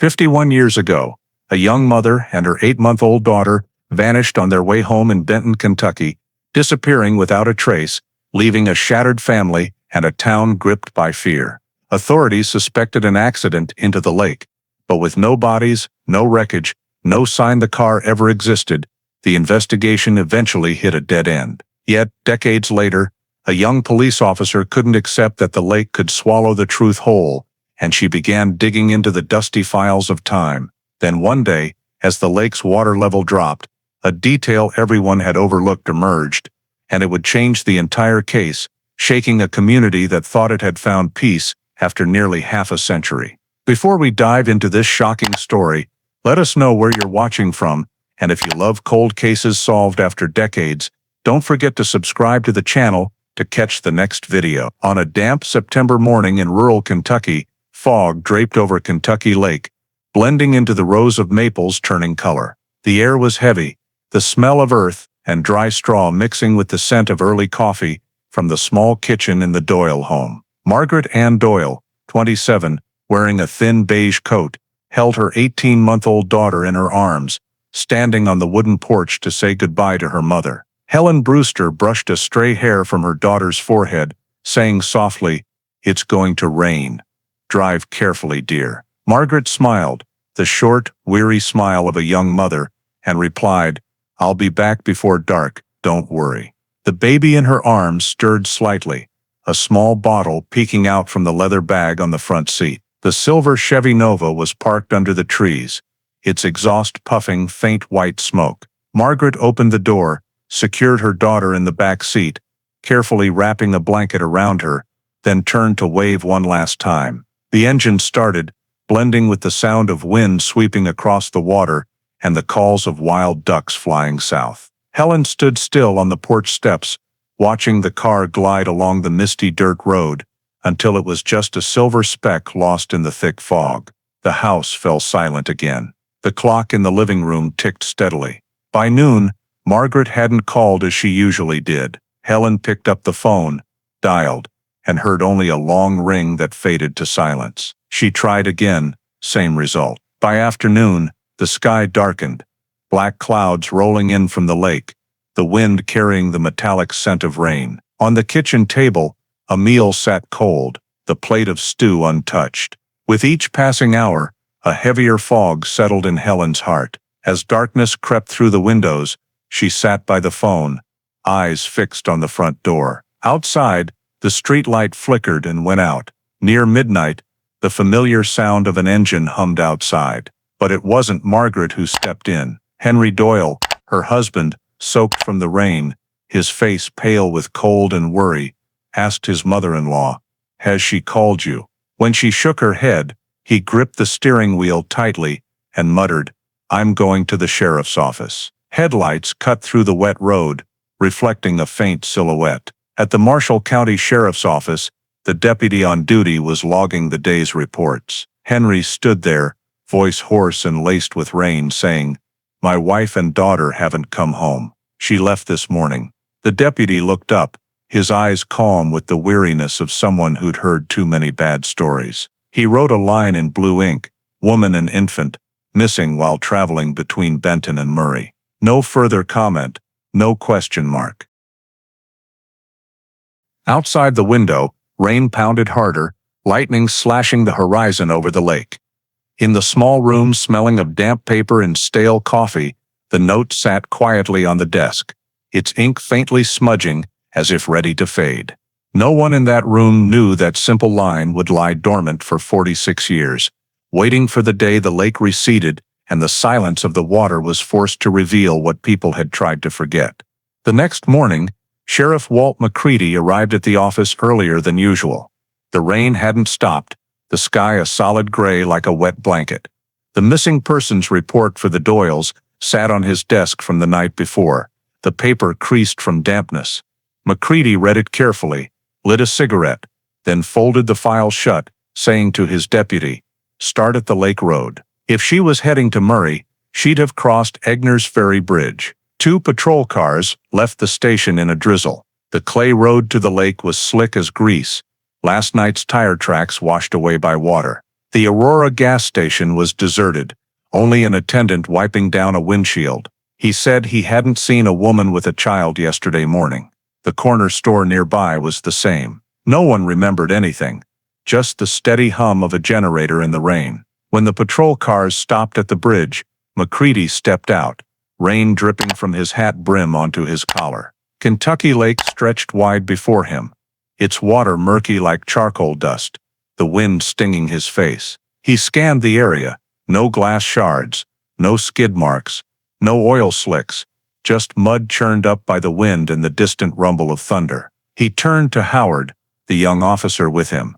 51 years ago, a young mother and her 8-month-old daughter vanished on their way home in Benton, Kentucky, disappearing without a trace, leaving a shattered family and a town gripped by fear. Authorities suspected an accident into the lake, but with no bodies, no wreckage, no sign the car ever existed, the investigation eventually hit a dead end. Yet, decades later, a young police officer couldn't accept that the lake could swallow the truth whole, and she began digging into the dusty files of time. Then one day, as the lake's water level dropped, a detail everyone had overlooked emerged, and it would change the entire case, shaking a community that thought it had found peace after nearly half a century. Before we dive into this shocking story, let us know where you're watching from, and if you love cold cases solved after decades, don't forget to subscribe to the channel to catch the next video. On a damp September morning in rural Kentucky, fog draped over Kentucky Lake, blending into the rows of maples turning color. The air was heavy, the smell of earth and dry straw mixing with the scent of early coffee from the small kitchen in the Doyle home. Margaret Ann Doyle, 27, wearing a thin beige coat, held her 18-month-old daughter in her arms, standing on the wooden porch to say goodbye to her mother. Helen Brewster brushed a stray hair from her daughter's forehead, saying softly, "It's going to rain. Drive carefully, dear." Margaret smiled, the short, weary smile of a young mother, and replied, "I'll be back before dark, don't worry." The baby in her arms stirred slightly, a small bottle peeking out from the leather bag on the front seat. The silver Chevy Nova was parked under the trees, its exhaust puffing faint white smoke. Margaret opened the door, secured her daughter in the back seat, carefully wrapping a blanket around her, then turned to wave one last time. The engine started, blending with the sound of wind sweeping across the water and the calls of wild ducks flying south. Helen stood still on the porch steps, watching the car glide along the misty dirt road, until it was just a silver speck lost in the thick fog. The house fell silent again. The clock in the living room ticked steadily. By noon, Margaret hadn't called as she usually did. Helen picked up the phone, dialed, and heard only a long ring that faded to silence. She tried again, same result. By afternoon, the sky darkened, black clouds rolling in from the lake, the wind carrying the metallic scent of rain. On the kitchen table, a meal sat cold, the plate of stew untouched. With each passing hour, a heavier fog settled in Helen's heart. As darkness crept through the windows, she sat by the phone, eyes fixed on the front door. Outside, the streetlight flickered and went out. Near midnight, the familiar sound of an engine hummed outside. But it wasn't Margaret who stepped in. Henry Doyle, her husband, soaked from the rain, his face pale with cold and worry, asked his mother-in-law, "Has she called you?" When she shook her head, he gripped the steering wheel tightly and muttered, "I'm going to the sheriff's office." Headlights cut through the wet road, reflecting a faint silhouette. At the Marshall County Sheriff's Office, the deputy on duty was logging the day's reports. Henry stood there, voice hoarse and laced with rain, saying, "My wife and daughter haven't come home. She left this morning." The deputy looked up, his eyes calm with the weariness of someone who'd heard too many bad stories. He wrote a line in blue ink, "Woman and infant, missing while traveling between Benton and Murray." No further comment, no question mark. Outside the window, rain pounded harder, lightning slashing the horizon over the lake. In the small room smelling of damp paper and stale coffee, the note sat quietly on the desk, its ink faintly smudging as if ready to fade. No one in that room knew that simple line would lie dormant for 46 years, waiting for the day the lake receded and the silence of the water was forced to reveal what people had tried to forget. The next morning, Sheriff Walt McCready arrived at the office earlier than usual. The rain hadn't stopped, the sky a solid gray like a wet blanket. The missing persons report for the Doyles sat on his desk from the night before, the paper creased from dampness. McCready read it carefully, lit a cigarette, then folded the file shut, saying to his deputy, "Start at the Lake Road." If she was heading to Murray, she'd have crossed Egner's Ferry Bridge. 2 patrol cars left the station in a drizzle. The clay road to the lake was slick as grease, last night's tire tracks washed away by water. The Aurora gas station was deserted, only an attendant wiping down a windshield. He said he hadn't seen a woman with a child yesterday morning. The corner store nearby was the same. No one remembered anything, just the steady hum of a generator in the rain. When the patrol cars stopped at the bridge, McCready stepped out, rain dripping from his hat brim onto his collar. Kentucky Lake stretched wide before him, its water murky like charcoal dust, the wind stinging his face. He scanned the area. No glass shards, no skid marks, no oil slicks, just mud churned up by the wind and the distant rumble of thunder. He turned to Howard, the young officer with him.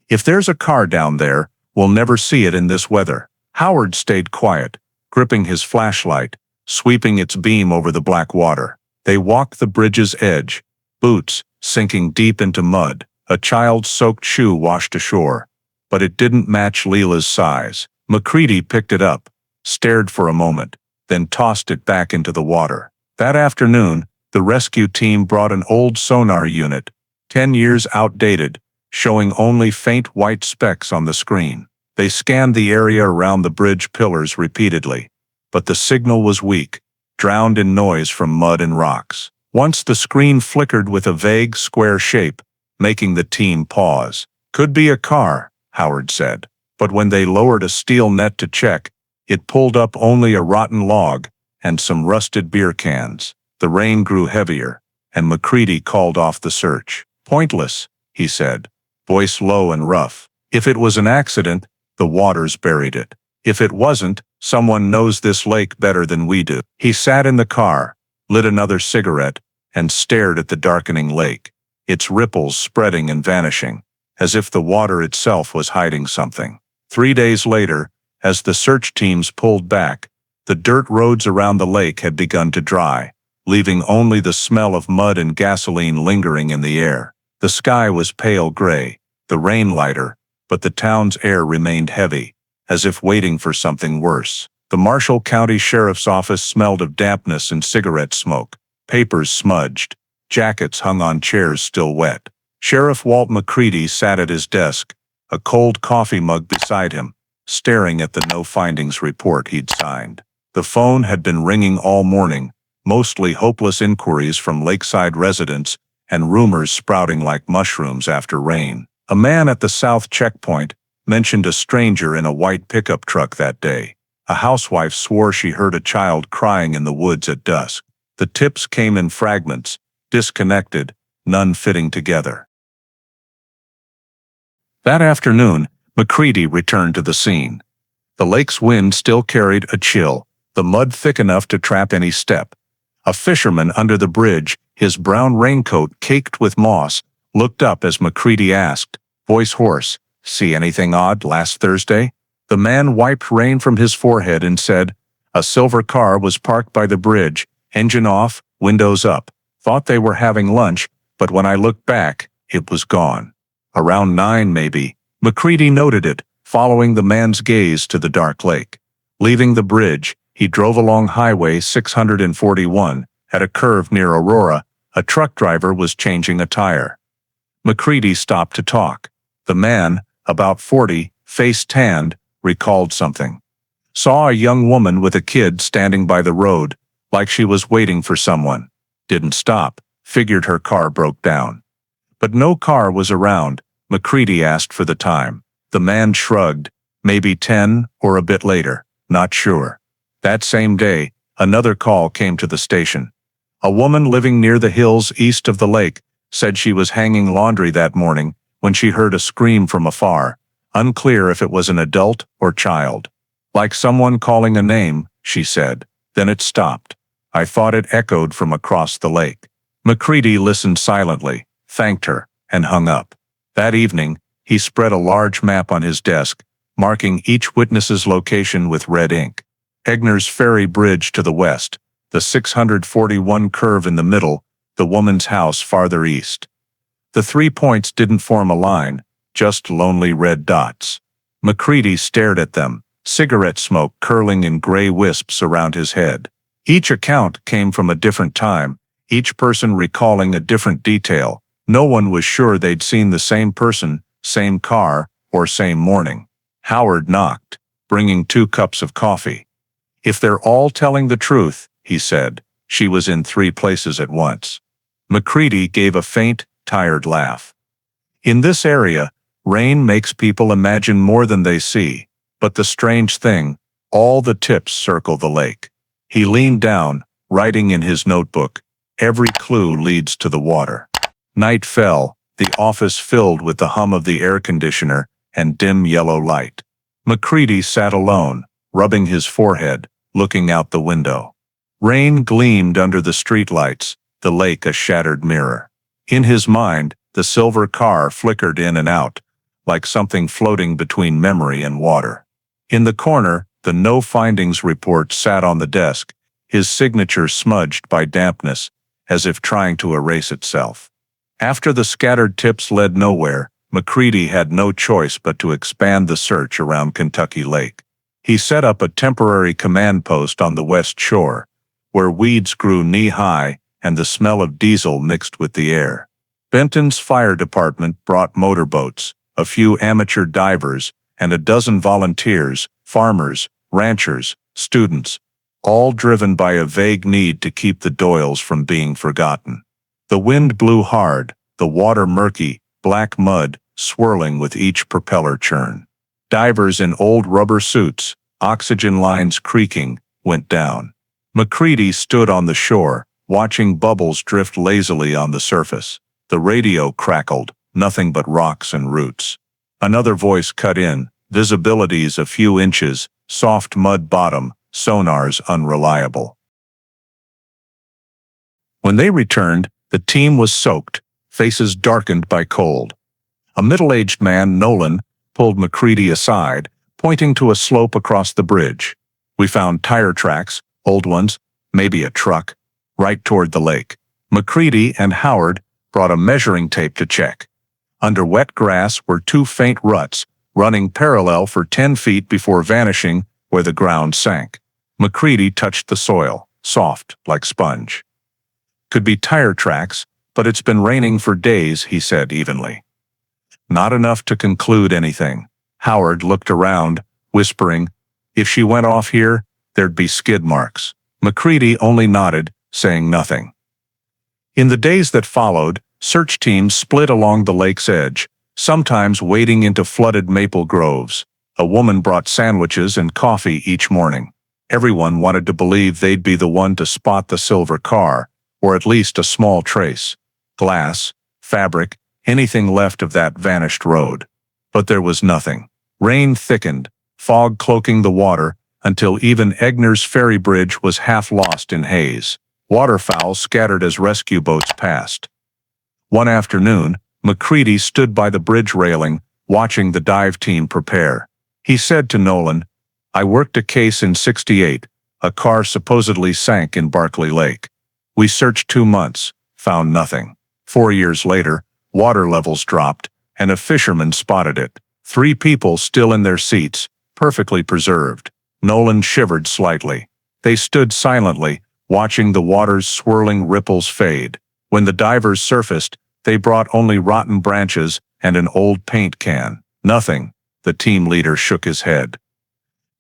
"If there's a car down there, we'll never see it in this weather." Howard stayed quiet, gripping his flashlight, sweeping its beam over the black water. They walked the bridge's edge, boots sinking deep into mud. A child's soaked shoe washed ashore, but it didn't match Leela's size. McCready picked it up, stared for a moment, then tossed it back into the water. That afternoon, the rescue team brought an old sonar unit, 10 years outdated, showing only faint white specks on the screen. They scanned the area around the bridge pillars repeatedly, but the signal was weak, drowned in noise from mud and rocks. Once the screen flickered with a vague square shape, making the team pause. "Could be a car," Howard said. But when they lowered a steel net to check, it pulled up only a rotten log and some rusted beer cans. The rain grew heavier, and McCready called off the search. "Pointless," he said, voice low and rough. "If it was an accident, the waters buried it. If it wasn't, someone knows this lake better than we do." He sat in the car, lit another cigarette, and stared at the darkening lake, its ripples spreading and vanishing, as if the water itself was hiding something. 3 days later, as the search teams pulled back, the dirt roads around the lake had begun to dry, leaving only the smell of mud and gasoline lingering in the air. The sky was pale gray, the rain lighter, but the town's air remained heavy, as if waiting for something worse. The Marshall County Sheriff's Office smelled of dampness and cigarette smoke. Papers smudged, jackets hung on chairs still wet. Sheriff Walt McCready sat at his desk, a cold coffee mug beside him, staring at the no-findings report he'd signed. The phone had been ringing all morning, mostly hopeless inquiries from lakeside residents and rumors sprouting like mushrooms after rain. A man at the South checkpoint mentioned a stranger in a white pickup truck that day. A housewife swore she heard a child crying in the woods at dusk. The tips came in fragments, disconnected, none fitting together. That afternoon, McCready returned to the scene. The lake's wind still carried a chill, the mud thick enough to trap any step. A fisherman under the bridge, his brown raincoat caked with moss, looked up as McCready asked, voice hoarse, "See anything odd last Thursday?" The man wiped rain from his forehead and said, "A silver car was parked by the bridge, engine off, windows up. Thought they were having lunch, but when I looked back, it was gone." "Around 9 maybe." McCready noted it, following the man's gaze to the dark lake. Leaving the bridge, he drove along Highway 641. At a curve near Aurora, a truck driver was changing a tire. McCready stopped to talk. The man, about 40, face tanned, recalled something. Saw a young woman with a kid standing by the road, like she was waiting for someone. Didn't stop, figured her car broke down. But no car was around. McCready asked for the time. The man shrugged, maybe 10 or a bit later, not sure. That same day, another call came to the station. A woman living near the hills east of the lake said she was hanging laundry that morning when she heard a scream from afar, unclear if it was an adult or child. "Like someone calling a name," she said. Then it stopped. "I thought it echoed from across the lake." McCready listened silently, thanked her, and hung up. That evening, he spread a large map on his desk, marking each witness's location with red ink. Egner's Ferry Bridge to the west, the 641 curve in the middle, the woman's house farther east. The 3 points didn't form a line, just lonely red dots. McCready stared at them, cigarette smoke curling in gray wisps around his head. Each account came from a different time, each person recalling a different detail. No one was sure they'd seen the same person, same car, or same morning. Howard knocked, bringing 2 cups of coffee. "If they're all telling the truth," he said, "she was in 3 places at once." McCready gave a faint, tired laugh. "In this area, rain makes people imagine more than they see, but the strange thing, all the tips circle the lake." He leaned down, writing in his notebook, "Every clue leads to the water." Night fell, the office filled with the hum of the air conditioner and dim yellow light. McCready sat alone, rubbing his forehead, looking out the window. Rain gleamed under the streetlights, the lake a shattered mirror. In his mind, the silver car flickered in and out, like something floating between memory and water. In the corner, the no findings report sat on the desk, his signature smudged by dampness, as if trying to erase itself. After the scattered tips led nowhere, McCready had no choice but to expand the search around Kentucky Lake. He set up a temporary command post on the west shore, where weeds grew knee-high and the smell of diesel mixed with the air. Benton's fire department brought motorboats, a few amateur divers, and a dozen volunteers, farmers, ranchers, students, all driven by a vague need to keep the Doyles from being forgotten. The wind blew hard, the water murky, black mud swirling with each propeller churn. Divers in old rubber suits, oxygen lines creaking, went down. McCready stood on the shore, watching bubbles drift lazily on the surface. The radio crackled, nothing but rocks and roots. Another voice cut in, visibility's a few inches, soft mud bottom, sonar's unreliable. When they returned, the team was soaked, faces darkened by cold. A middle-aged man, Nolan, pulled McCready aside, pointing to a slope across the bridge. "We found tire tracks, old ones, maybe a truck, right toward the lake." McCready and Howard brought a measuring tape to check. Under wet grass were 2 faint ruts, running parallel for 10 feet before vanishing where the ground sank. McCready touched the soil, soft, like sponge. "Could be tire tracks, but it's been raining for days," he said evenly. "Not enough to conclude anything." Howard looked around, whispering, "If she went off here, there'd be skid marks." McCready only nodded, saying nothing. In the days that followed, search teams split along the lake's edge, sometimes wading into flooded maple groves. A woman brought sandwiches and coffee each morning. Everyone wanted to believe they'd be the one to spot the silver car, or at least a small trace. Glass, fabric, anything left of that vanished road. But there was nothing. Rain thickened, fog cloaking the water, until even Egner's ferry bridge was half lost in haze. Waterfowl scattered as rescue boats passed. One afternoon, McCready stood by the bridge railing, watching the dive team prepare. He said to Nolan, "I worked a case in '68. A car supposedly sank in Barkley Lake. We searched 2 months, found nothing. 4 years later, water levels dropped, and a fisherman spotted it. 3 people still in their seats, perfectly preserved." Nolan shivered slightly. They stood silently, watching the water's swirling ripples fade. When the divers surfaced, they brought only rotten branches and an old paint can. "Nothing," the team leader shook his head.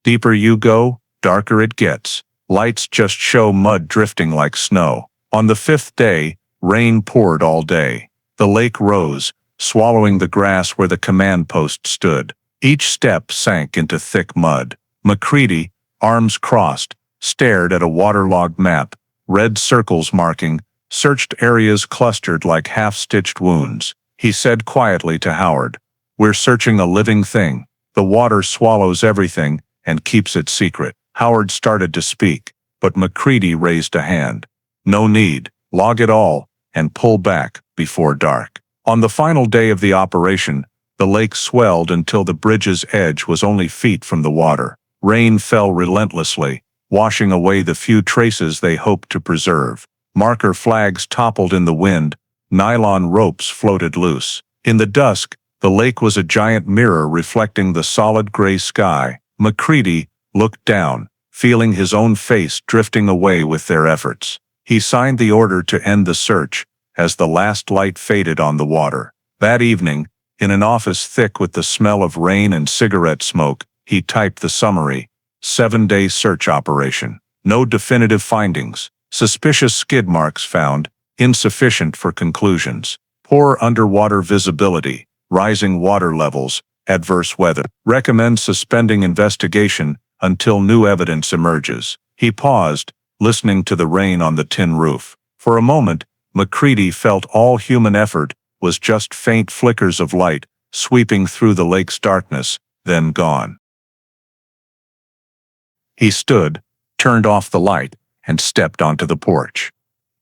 "Deeper you go, darker it gets. Lights just show mud drifting like snow." On the 5th day, rain poured all day. The lake rose, swallowing the grass where the command post stood. Each step sank into thick mud. McCready, arms crossed, stared at a waterlogged map, red circles marking, searched areas clustered like half-stitched wounds. He said quietly to Howard, "We're searching a living thing. The water swallows everything and keeps it secret." Howard started to speak, but McCready raised a hand. "No need. Log it all, and pull back before dark." On the final day of the operation, the lake swelled until the bridge's edge was only feet from the water. Rain fell relentlessly, washing away the few traces they hoped to preserve. Marker flags toppled in the wind, nylon ropes floated loose. In the dusk, the lake was a giant mirror reflecting the solid gray sky. McCready looked down, feeling his own face drifting away with their efforts. He signed the order to end the search, as the last light faded on the water. That evening, In an office thick with the smell of rain and cigarette smoke, he typed the summary. 7-day search operation. No definitive findings. Suspicious skid marks found. Insufficient for conclusions. Poor underwater visibility. Rising water levels. Adverse weather. Recommend suspending investigation until new evidence emerges. He paused, listening to the rain on the tin roof. For a moment, McCready felt all human effort was just faint flickers of light sweeping through the lake's darkness, then gone. He stood, turned off the light, and stepped onto the porch.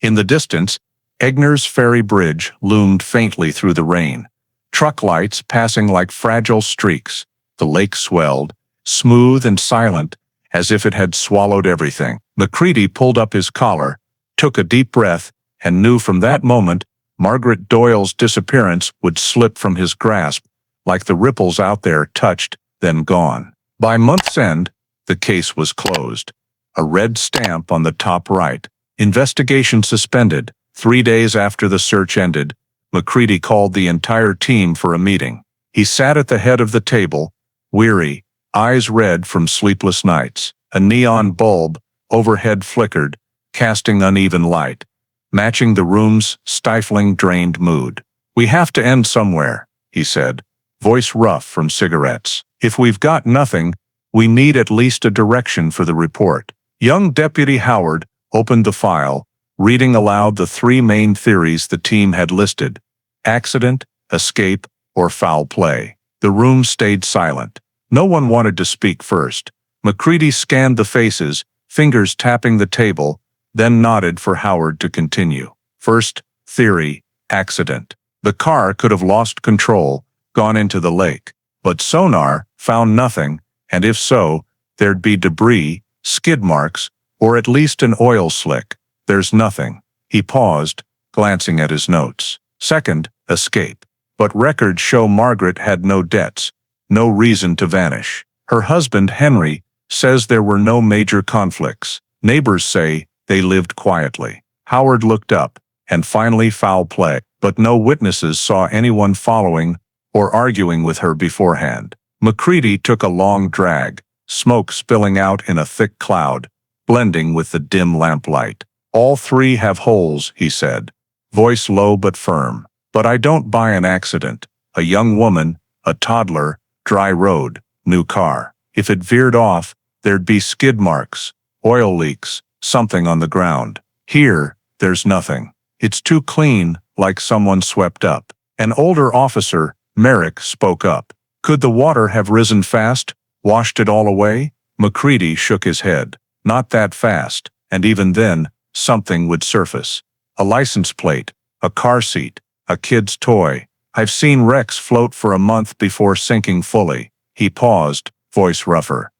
In the distance, Egner's ferry bridge loomed faintly through the rain. Truck lights passing like fragile streaks. The lake swelled, smooth and silent, as if it had swallowed everything. McCready pulled up his collar, took a deep breath, and knew from that moment Margaret Doyle's disappearance would slip from his grasp, like the ripples out there touched, then gone. By month's end, the case was closed. A red stamp on the top right. Investigation suspended. 3 days after the search ended, McCready called the entire team for a meeting. He sat at the head of the table, weary, eyes red from sleepless nights. A neon bulb overhead flickered, casting uneven light, matching the room's stifling, drained mood. "We have to end somewhere," he said, voice rough from cigarettes. "If we've got nothing, we need at least a direction for the report." Young Deputy Howard opened the file, reading aloud the 3 main theories the team had listed: accident, escape, or foul play. The room stayed silent. No one wanted to speak first. McCready scanned the faces, fingers tapping the table, then nodded for Howard to continue. First theory, accident. The car could have lost control, gone into the lake. But sonar found nothing, and if so, there'd be debris, skid marks, or at least an oil slick. There's nothing. He paused, glancing at his notes. Second, escape. But records show Margaret had no debts, no reason to vanish. Her husband, Henry, says there were no major conflicts. Neighbors say they lived quietly. Howard looked up, and finally foul play. But no witnesses saw anyone following or arguing with her beforehand. McCready took a long drag, smoke spilling out in a thick cloud, blending with the dim lamplight. "All 3 have holes," he said, voice low but firm. "But I don't buy an accident. A young woman, a toddler, dry road, new car. If it veered off, there'd be skid marks, oil leaks, something on the ground. Here, there's nothing. It's too clean, like someone swept up." An older officer, Merrick, spoke up. "Could the water have risen fast, washed it all away?" McCready shook his head. "Not that fast, and even then, something would surface. A license plate, a car seat, a kid's toy. I've seen wrecks float for a month before sinking fully." He paused, voice rougher.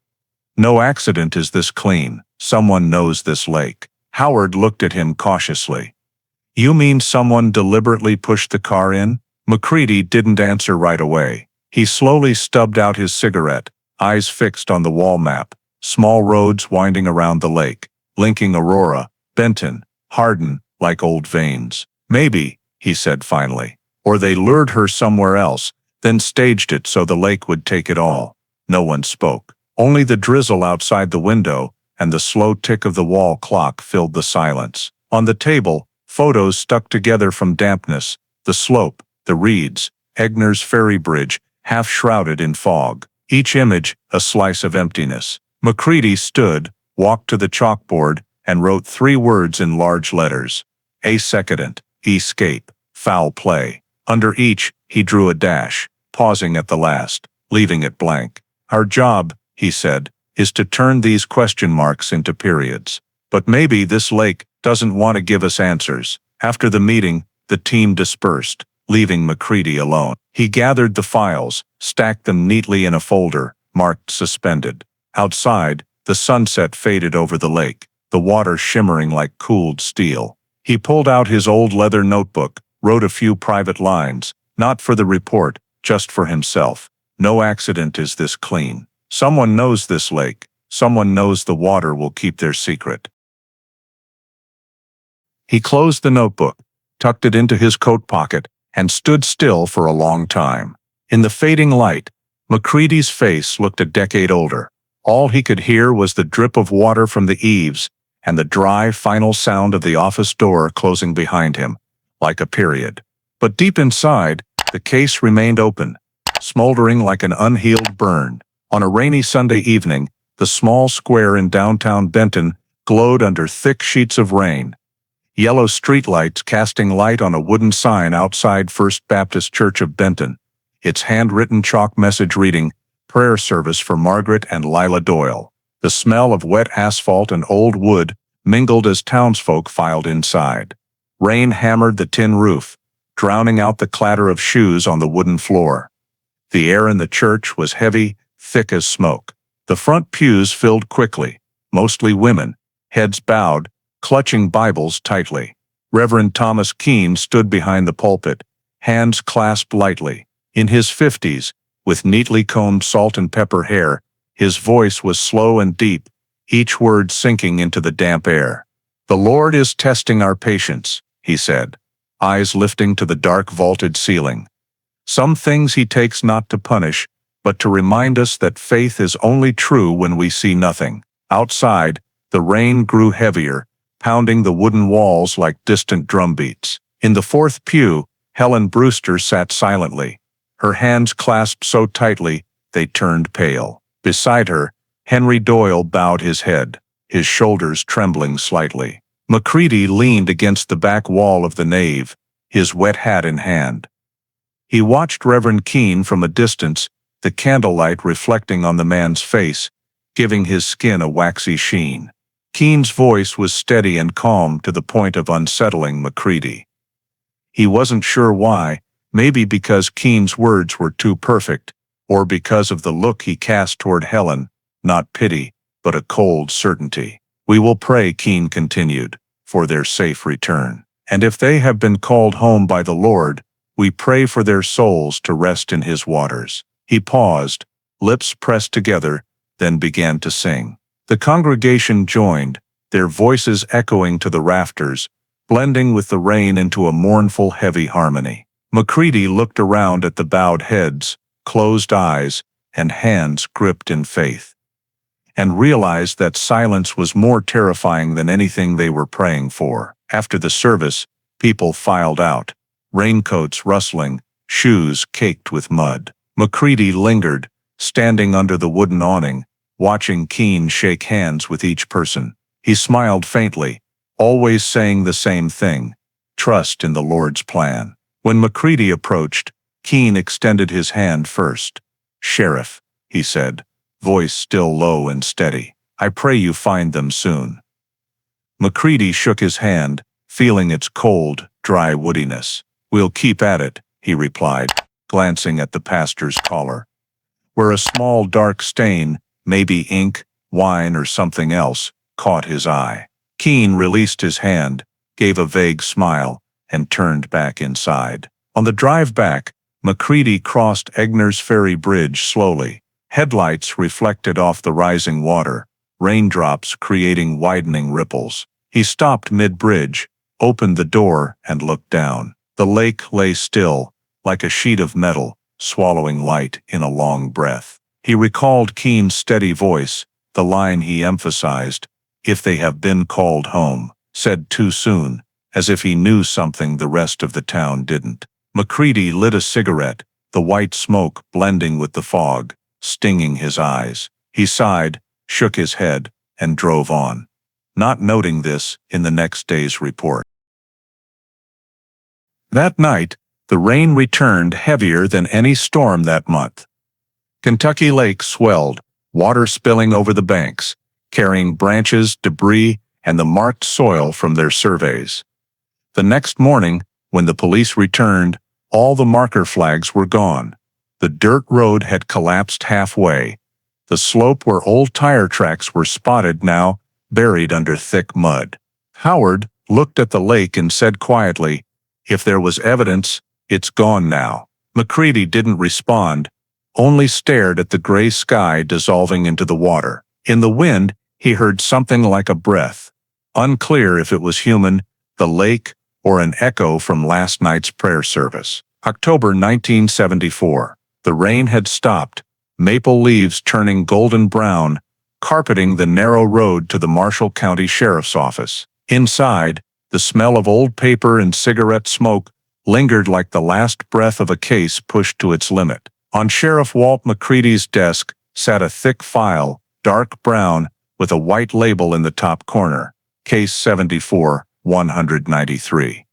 "No accident is this clean. Someone knows this lake." Howard looked at him cautiously. "You mean someone deliberately pushed the car in?" McCready didn't answer right away. He slowly stubbed out his cigarette, eyes fixed on the wall map. Small roads winding around the lake, linking Aurora, Benton, Hardin, like old veins. "Maybe," he said finally. "Or they lured her somewhere else, then staged it so the lake would take it all." No one spoke. Only the drizzle outside the window and the slow tick of the wall clock filled the silence. On the table, photos stuck together from dampness, the slope, the reeds, Egner's ferry bridge, half shrouded in fog. Each image, a slice of emptiness. McCready stood, walked to the chalkboard, and wrote 3 words in large letters. Accident, escape, foul play. Under each, he drew a dash, pausing at the last, leaving it blank. "Our job," he said, "is to turn these question marks into periods. But maybe this lake doesn't want to give us answers." After the meeting, the team dispersed, leaving McCready alone. He gathered the files, stacked them neatly in a folder, marked suspended. Outside, the sunset faded over the lake, the water shimmering like cooled steel. He pulled out his old leather notebook, wrote a few private lines, not for the report, just for himself. "No accident is this clean. Someone knows this lake. Someone knows the water will keep their secret." He closed the notebook, tucked it into his coat pocket, and stood still for a long time. In the fading light, Macready's face looked a decade older. All he could hear was the drip of water from the eaves and the dry, final sound of the office door closing behind him, like a period. But deep inside, the case remained open, smoldering like an unhealed burn. On a rainy Sunday evening, the small square in downtown Benton glowed under thick sheets of rain. Yellow streetlights casting light on a wooden sign outside First Baptist Church of Benton, its handwritten chalk message reading, "Prayer Service for Margaret and Lila Doyle." The smell of wet asphalt and old wood mingled as townsfolk filed inside. Rain hammered the tin roof, drowning out the clatter of shoes on the wooden floor. The air in the church was heavy, thick as smoke. The front pews filled quickly, mostly women, heads bowed, clutching Bibles tightly. Reverend Thomas Keene stood behind the pulpit, hands clasped lightly. In his 50s, with neatly combed salt and pepper hair, his voice was slow and deep, each word sinking into the damp air. "The Lord is testing our patience," he said, eyes lifting to the dark vaulted ceiling. "Some things he takes not to punish, but to remind us that faith is only true when we see nothing." Outside, the rain grew heavier, pounding the wooden walls like distant drumbeats. In the fourth pew, Helen Brewster sat silently, her hands clasped so tightly they turned pale. Beside her, Henry Doyle bowed his head, his shoulders trembling slightly. Macready leaned against the back wall of the nave, his wet hat in hand. He watched Reverend Keene from a distance, the candlelight reflecting on the man's face, giving his skin a waxy sheen. Keene's voice was steady and calm to the point of unsettling Macready. He wasn't sure why, maybe because Keene's words were too perfect, or because of the look he cast toward Helen, not pity, but a cold certainty. "We will pray," Keene continued, "for their safe return. And if they have been called home by the Lord, we pray for their souls to rest in his waters." He paused, lips pressed together, then began to sing. The congregation joined, their voices echoing to the rafters, blending with the rain into a mournful, heavy harmony. Macready looked around at the bowed heads, closed eyes, and hands gripped in faith, and realized that silence was more terrifying than anything they were praying for. After the service, people filed out, raincoats rustling, shoes caked with mud. Macready lingered, standing under the wooden awning, watching Keene shake hands with each person. He smiled faintly, always saying the same thing: trust in the Lord's plan. When Macready approached, Keene extended his hand first. "Sheriff," he said, voice still low and steady, "I pray you find them soon." Macready shook his hand, feeling its cold, dry woodiness. "We'll keep at it," he replied, glancing at the pastor's collar, where a small dark stain, maybe ink, wine, or something else, caught his eye. Keene released his hand, gave a vague smile, and turned back inside. On the drive back, Macready crossed Egner's Ferry Bridge slowly. Headlights reflected off the rising water, raindrops creating widening ripples. He stopped mid-bridge, opened the door, and looked down. The lake lay still, like a sheet of metal, swallowing light in a long breath. He recalled Keene's steady voice, the line he emphasized, "If they have been called home," said too soon, as if he knew something the rest of the town didn't. Macready lit a cigarette, the white smoke blending with the fog, stinging his eyes. He sighed, shook his head, and drove on, not noting this in the next day's report. That night, the rain returned heavier than any storm that month. Kentucky Lake swelled, water spilling over the banks, carrying branches, debris, and the marked soil from their surveys. The next morning, when the police returned, all the marker flags were gone. The dirt road had collapsed halfway. The slope where old tire tracks were spotted now buried under thick mud. Howard looked at the lake and said quietly, "If there was evidence, it's gone now." Macready didn't respond, only stared at the gray sky dissolving into the water. In the wind, he heard something like a breath. Unclear if it was human, the lake, or an echo from last night's prayer service. October 1974. The rain had stopped, maple leaves turning golden brown, carpeting the narrow road to the Marshall County Sheriff's Office. Inside, the smell of old paper and cigarette smoke lingered like the last breath of a case pushed to its limit. On Sheriff Walt McCready's desk sat a thick file, dark brown, with a white label in the top corner. Case 74-193.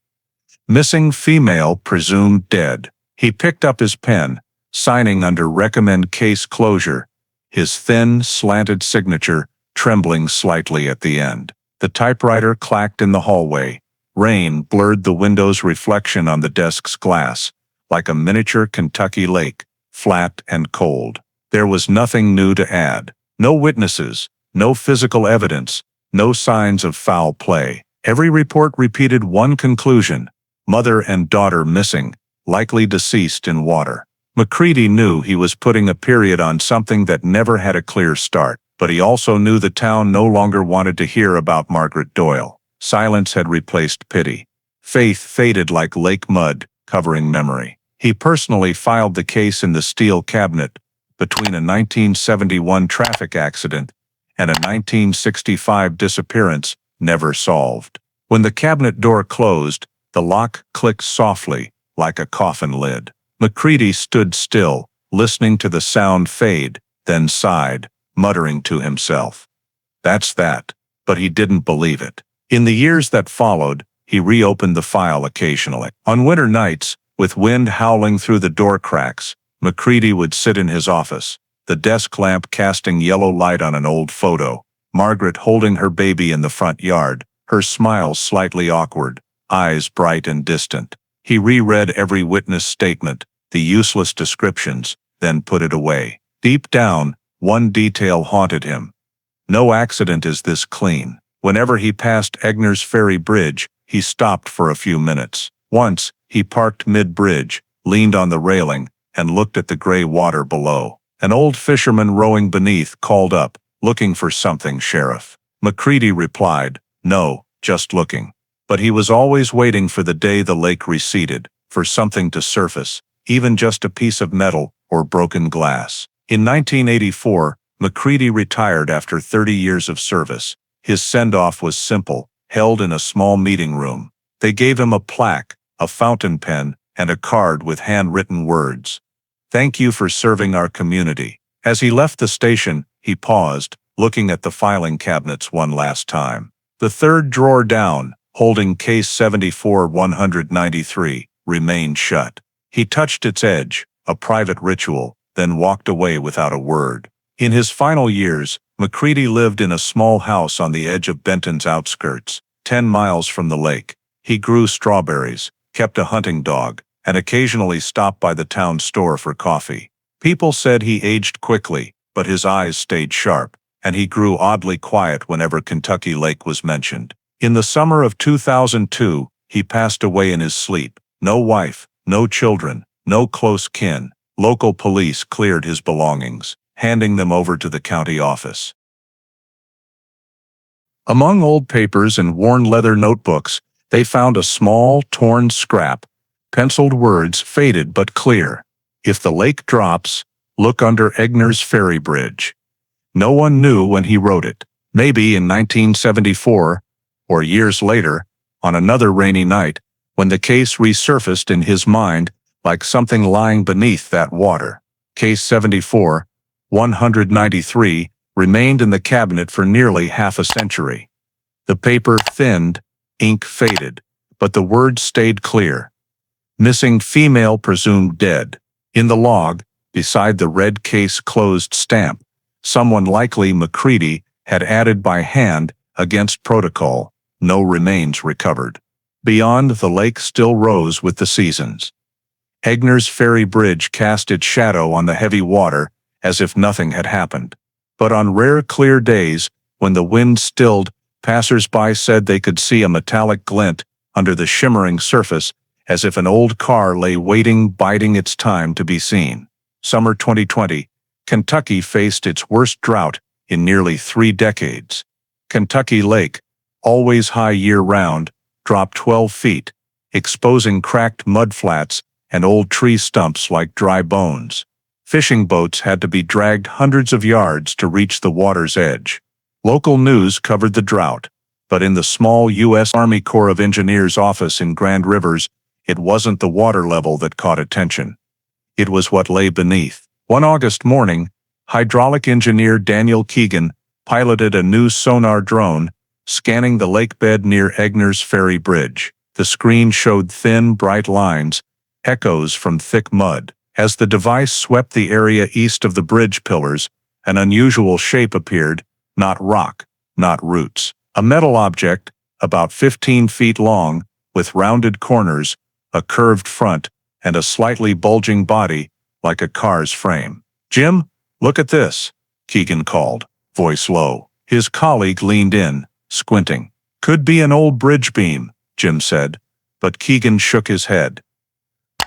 Missing female presumed dead. He picked up his pen, signing under recommend case closure, his thin, slanted signature trembling slightly at the end. The typewriter clacked in the hallway. Rain blurred the window's reflection on the desk's glass, like a miniature Kentucky lake, flat and cold. There was nothing new to add. No witnesses, no physical evidence, no signs of foul play. Every report repeated one conclusion: mother and daughter missing, likely deceased in water. McCready knew he was putting a period on something that never had a clear start, but he also knew the town no longer wanted to hear about Margaret Doyle. Silence had replaced pity. Faith faded like lake mud, covering memory. He personally filed the case in the steel cabinet between a 1971 traffic accident and a 1965 disappearance never solved. When the cabinet door closed, the lock clicked softly, like a coffin lid. McCready stood still, listening to the sound fade, then sighed, muttering to himself, "That's that." But he didn't believe it. In the years that followed, he reopened the file occasionally. On winter nights, with wind howling through the door cracks, McCready would sit in his office, the desk lamp casting yellow light on an old photo, Margaret holding her baby in the front yard, her smile slightly awkward, eyes bright and distant. He reread every witness statement, the useless descriptions, then put it away. Deep down, one detail haunted him. No accident is this clean. Whenever he passed Egner's Ferry Bridge, he stopped for a few minutes. Once, he parked mid-bridge, leaned on the railing, and looked at the gray water below. An old fisherman rowing beneath called up, "Looking for something, Sheriff?" McCready replied, "No, just looking." But he was always waiting for the day the lake receded, for something to surface, even just a piece of metal or broken glass. In 1984, McCready retired after 30 years of service. His send-off was simple, held in a small meeting room. They gave him a plaque, a fountain pen, and a card with handwritten words. "Thank you for serving our community." As he left the station, he paused, looking at the filing cabinets one last time. The third drawer down, holding case 74-193, remained shut. He touched its edge, a private ritual, then walked away without a word. In his final years, McCready lived in a small house on the edge of Benton's outskirts, 10 miles from the lake. He grew strawberries, kept a hunting dog, and occasionally stopped by the town store for coffee. People said he aged quickly, but his eyes stayed sharp, and he grew oddly quiet whenever Kentucky Lake was mentioned. In the summer of 2002, he passed away in his sleep. No wife, no children, no close kin. Local police cleared his belongings, handing them over to the county office. Among old papers and worn leather notebooks, they found a small, torn scrap, penciled words faded but clear. "If the lake drops, look under Egner's Ferry Bridge." No one knew when he wrote it. Maybe in 1974, or years later, on another rainy night, when the case resurfaced in his mind like something lying beneath that water. Case 74-193 remained in the cabinet for nearly half a century. The paper thinned, ink faded, but the words stayed clear. "Missing female presumed dead." In the log, beside the red case closed stamp, someone likely McCready had added by hand against protocol, "No remains recovered." Beyond, the lake still rose with the seasons. Egner's Ferry Bridge cast its shadow on the heavy water as if nothing had happened. But on rare clear days, when the wind stilled, passers-by said they could see a metallic glint under the shimmering surface, as if an old car lay waiting, biding its time to be seen. Summer 2020, Kentucky faced its worst drought in nearly 3 decades. Kentucky Lake, always high year-round, dropped 12 feet, exposing cracked mudflats and old tree stumps like dry bones. Fishing boats had to be dragged hundreds of yards to reach the water's edge. Local news covered the drought, but in the small U.S. Army Corps of Engineers office in Grand Rivers, it wasn't the water level that caught attention. It was what lay beneath. One August morning, hydraulic engineer Daniel Keegan piloted a new sonar drone, scanning the lake bed near Egner's Ferry Bridge. The screen showed thin, bright lines, echoes from thick mud. As the device swept the area east of the bridge pillars, an unusual shape appeared, not rock, not roots. A metal object, about 15 feet long, with rounded corners, a curved front, and a slightly bulging body, like a car's frame. "Jim, look at this," Keegan called, voice low. His colleague leaned in, squinting. "Could be an old bridge beam," Jim said, but Keegan shook his head.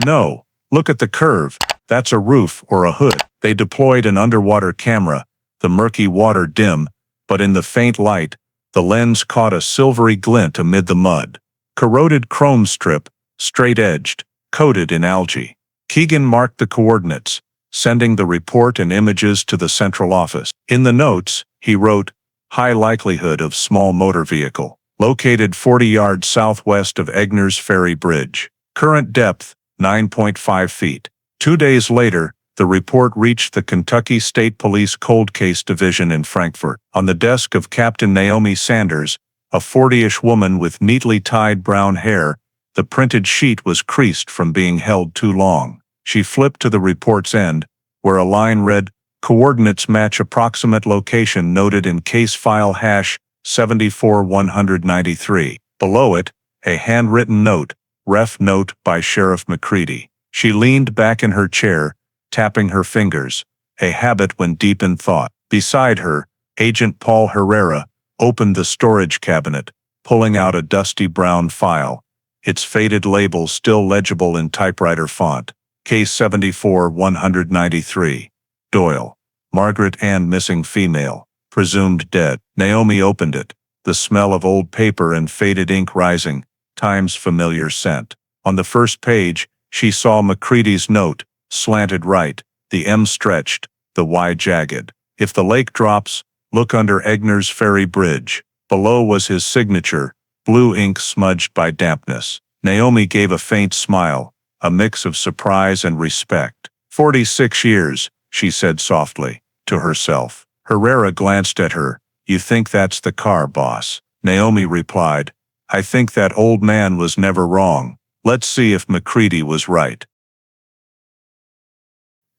"No, look at the curve. That's a roof or a hood." They deployed an underwater camera, the murky water dim, but in the faint light, the lens caught a silvery glint amid the mud. Corroded chrome strip, straight-edged, coated in algae. Keegan marked the coordinates, sending the report and images to the central office. In the notes, he wrote, "High likelihood of small motor vehicle. Located 40 yards southwest of Egner's Ferry Bridge. Current depth, 9.5 feet. 2 days later, the report reached the Kentucky State Police Cold Case Division in Frankfort. On the desk of Captain Naomi Sanders, a 40-ish woman with neatly tied brown hair, the printed sheet was creased from being held too long. She flipped to the report's end, where a line read, "Coordinates match approximate location noted in case file hash 74193. Below it, a handwritten note, "Ref note by Sheriff McCready." She leaned back in her chair, tapping her fingers, a habit when deep in thought. Beside her, Agent Paul Herrera opened the storage cabinet, pulling out a dusty brown file, its faded label still legible in typewriter font. Case 74193. Doyle. Margaret Ann missing female. Presumed dead. Naomi opened it, the smell of old paper and faded ink rising, Time's familiar scent. On the first page, she saw McCready's note, slanted right, the M stretched, the Y jagged. "If the lake drops, look under Egner's Ferry Bridge." Below was his signature, blue ink smudged by dampness. Naomi gave a faint smile, a mix of surprise and respect. 46 years, she said softly, to herself. Herrera glanced at her. "You think that's the car, boss?" Naomi replied, "I think that old man was never wrong. Let's see if McCready was right."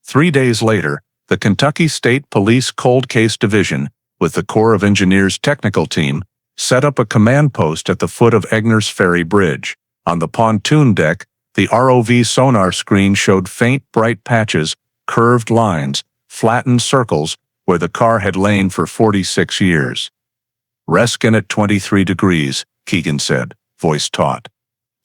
3 days later, the Kentucky State Police Cold Case Division, with the Corps of Engineers technical team, set up a command post at the foot of Egner's Ferry Bridge. On the pontoon deck, the ROV sonar screen showed faint, bright patches, curved lines, flattened circles, where the car had lain for 46 years. "Reskin at 23 degrees, Keegan said, voice taut.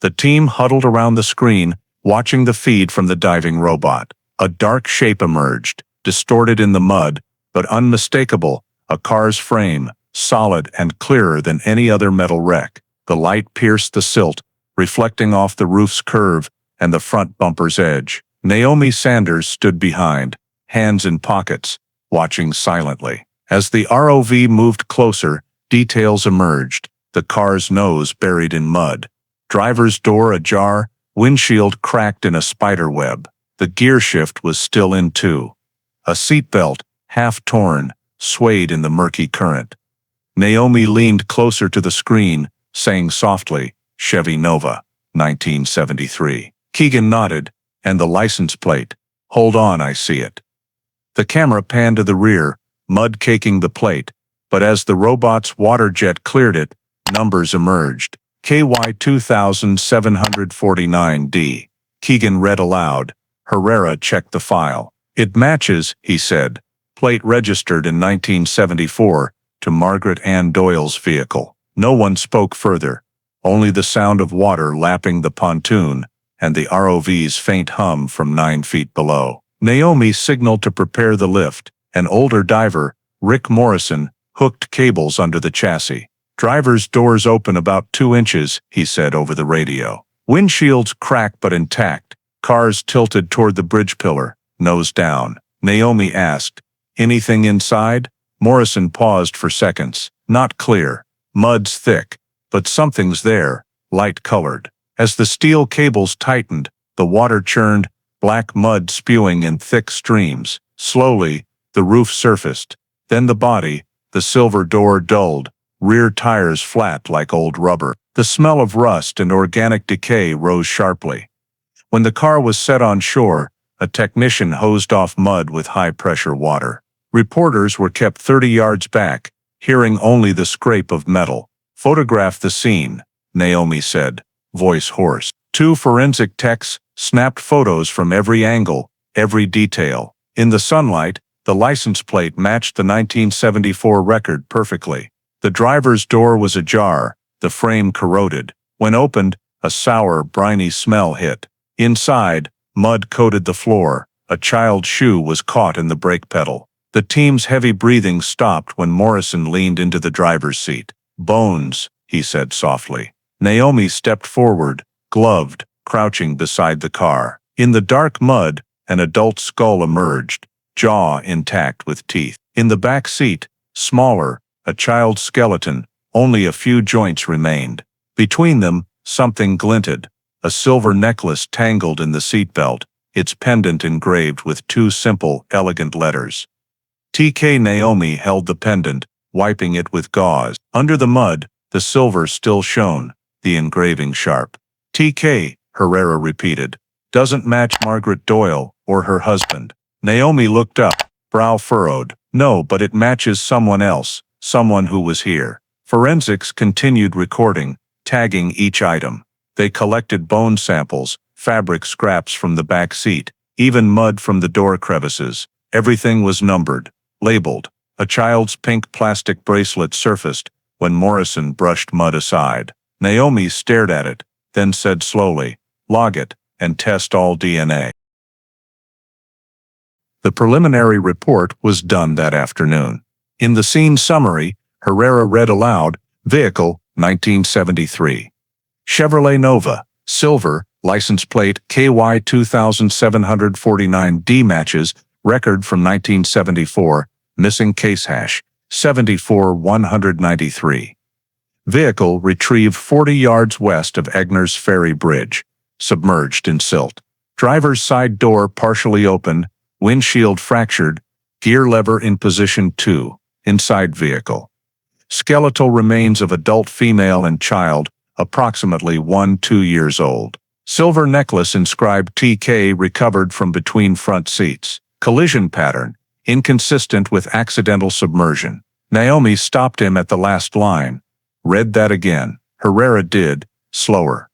The team huddled around the screen, watching the feed from the diving robot. A dark shape emerged, distorted in the mud, but unmistakable, a car's frame, solid and clearer than any other metal wreck. The light pierced the silt, reflecting off the roof's curve and the front bumper's edge. Naomi Sanders stood behind, hands in pockets, watching silently. As the ROV moved closer, details emerged, the car's nose buried in mud, driver's door ajar, windshield cracked in a spider web. The gear shift was still in two. A seatbelt, half torn, swayed in the murky current. Naomi leaned closer to the screen, saying softly, "Chevy Nova, 1973. Keegan nodded, "And the license plate. Hold on, I see it." The camera panned to the rear, mud caking the plate, but as the robot's water jet cleared it, numbers emerged. KY 2749D. Keegan read aloud. Herrera checked the file. "It matches," he said. "Plate registered in 1974 to Margaret Ann Doyle's vehicle." No one spoke further, only the sound of water lapping the pontoon and the ROV's faint hum from 9 feet below. Naomi signaled to prepare the lift. An older diver, Rick Morrison, hooked cables under the chassis. "Driver's doors open about 2 inches, he said over the radio. "Windshields cracked but intact. Cars tilted toward the bridge pillar, nose down." Naomi asked. Anything inside? Morrison paused for seconds. Not clear. Mud's thick. But something's there, light-colored. As the steel cables tightened, the water churned, black mud spewing in thick streams. Slowly, the roof surfaced. Then the body, the silver door dulled, rear tires flat like old rubber. The smell of rust and organic decay rose sharply. When the car was set on shore, a technician hosed off mud with high-pressure water. Reporters were kept 30 yards back, hearing only the scrape of metal. Photograph the scene, Naomi said, voice hoarse. 2 forensic techs snapped photos from every angle, every detail. In the sunlight, the license plate matched the 1974 record perfectly. The driver's door was ajar, the frame corroded. When opened, a sour, briny smell hit. Inside, mud coated the floor. A child's shoe was caught in the brake pedal. The team's heavy breathing stopped when Morrison leaned into the driver's seat. Bones, he said softly. Naomi stepped forward, gloved, crouching beside the car. In the dark mud, an adult skull emerged, jaw intact with teeth. In the back seat, smaller, a child's skeleton, only a few joints remained. Between them, something glinted, a silver necklace tangled in the seatbelt, its pendant engraved with 2 simple, elegant letters. TK. Naomi held the pendant, wiping it with gauze. Under the mud, the silver still shone, the engraving sharp. TK, Herrera repeated. Doesn't match Margaret Doyle or her husband. Naomi looked up, brow furrowed. No, but it matches someone else, someone who was here. Forensics continued recording, tagging each item. They collected bone samples, fabric scraps from the back seat, even mud from the door crevices. Everything was numbered, labeled. A child's pink plastic bracelet surfaced when Morrison brushed mud aside. Naomi stared at it, then said slowly, "Log it, and test all DNA." The preliminary report was done that afternoon. In the scene summary, Herrera read aloud, "Vehicle, 1973. Chevrolet Nova, silver, license plate KY 2749D matches, record from 1974, missing case hash, 74193. Vehicle retrieved 40 yards west of Egner's Ferry Bridge, submerged in silt. Driver's side door partially open, windshield fractured, gear lever in position 2, inside vehicle. Skeletal remains of adult female and child, approximately 1-2 years old. Silver necklace inscribed TK recovered from between front seats. Collision pattern, inconsistent with accidental submersion. Naomi stopped him at the last line. Read that again. Herrera did, slower.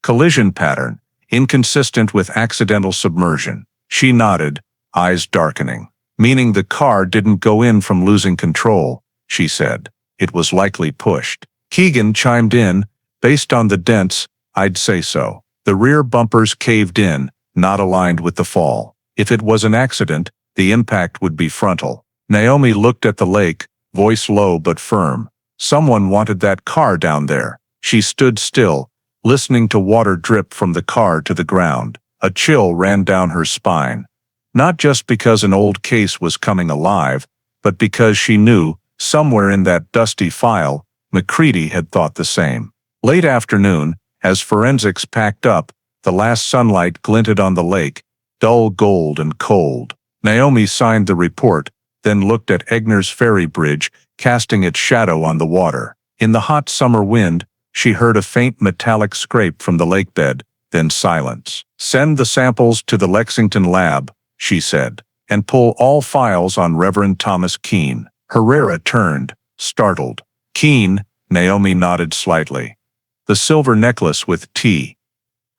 Collision pattern, inconsistent with accidental submersion. She nodded, eyes darkening. Meaning the car didn't go in from losing control, she said. It was likely pushed. Keegan chimed in, based on the dents, I'd say so. The rear bumpers caved in, not aligned with the fall. If it was an accident, the impact would be frontal. Naomi looked at the lake, voice low but firm. Someone wanted that car down there. She stood still, listening to water drip from the car to the ground. A chill ran down her spine. Not just because an old case was coming alive, but because she knew, somewhere in that dusty file, McCready had thought the same. Late afternoon, as forensics packed up, the last sunlight glinted on the lake, dull gold and cold. Naomi signed the report, then looked at Egner's Ferry Bridge, casting its shadow on the water. In the hot summer wind, she heard a faint metallic scrape from the lakebed, then silence. Send the samples to the Lexington lab, she said, and pull all files on Reverend Thomas Keene. Herrera turned, startled. Keene, Naomi nodded slightly. The silver necklace with T.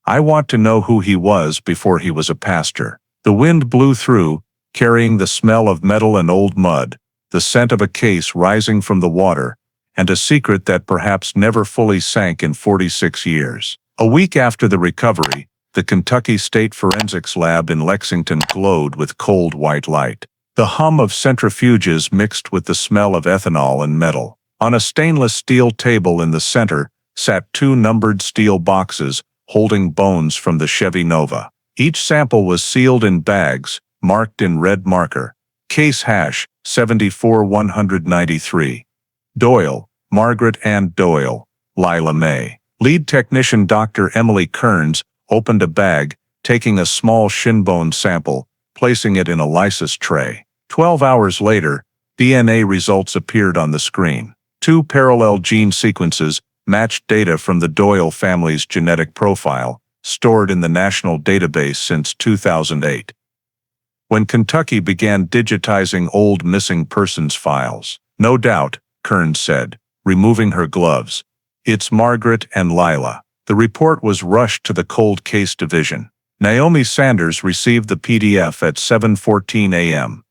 I want to know who he was before he was a pastor. The wind blew through, carrying the smell of metal and old mud, the scent of a case rising from the water, and a secret that perhaps never fully sank in 46 years. A week after the recovery, the Kentucky State Forensics Lab in Lexington glowed with cold white light. The hum of centrifuges mixed with the smell of ethanol and metal. On a stainless steel table in the center sat 2 numbered steel boxes holding bones from the Chevy Nova. Each sample was sealed in bags, marked in red marker. Case hash 74193. Doyle, Margaret Ann Doyle, Lila May. Lead technician Dr. Emily Kearns opened a bag, taking a small shin bone sample, placing it in a lysis tray. 12 hours later, DNA results appeared on the screen. 2 parallel gene sequences matched data from the Doyle family's genetic profile, stored in the national database since 2008. When Kentucky began digitizing old missing persons files, no doubt, Kearns said, removing her gloves. It's Margaret and Lila. The report was rushed to the cold case division. Naomi Sanders received the PDF at 7:14 a.m.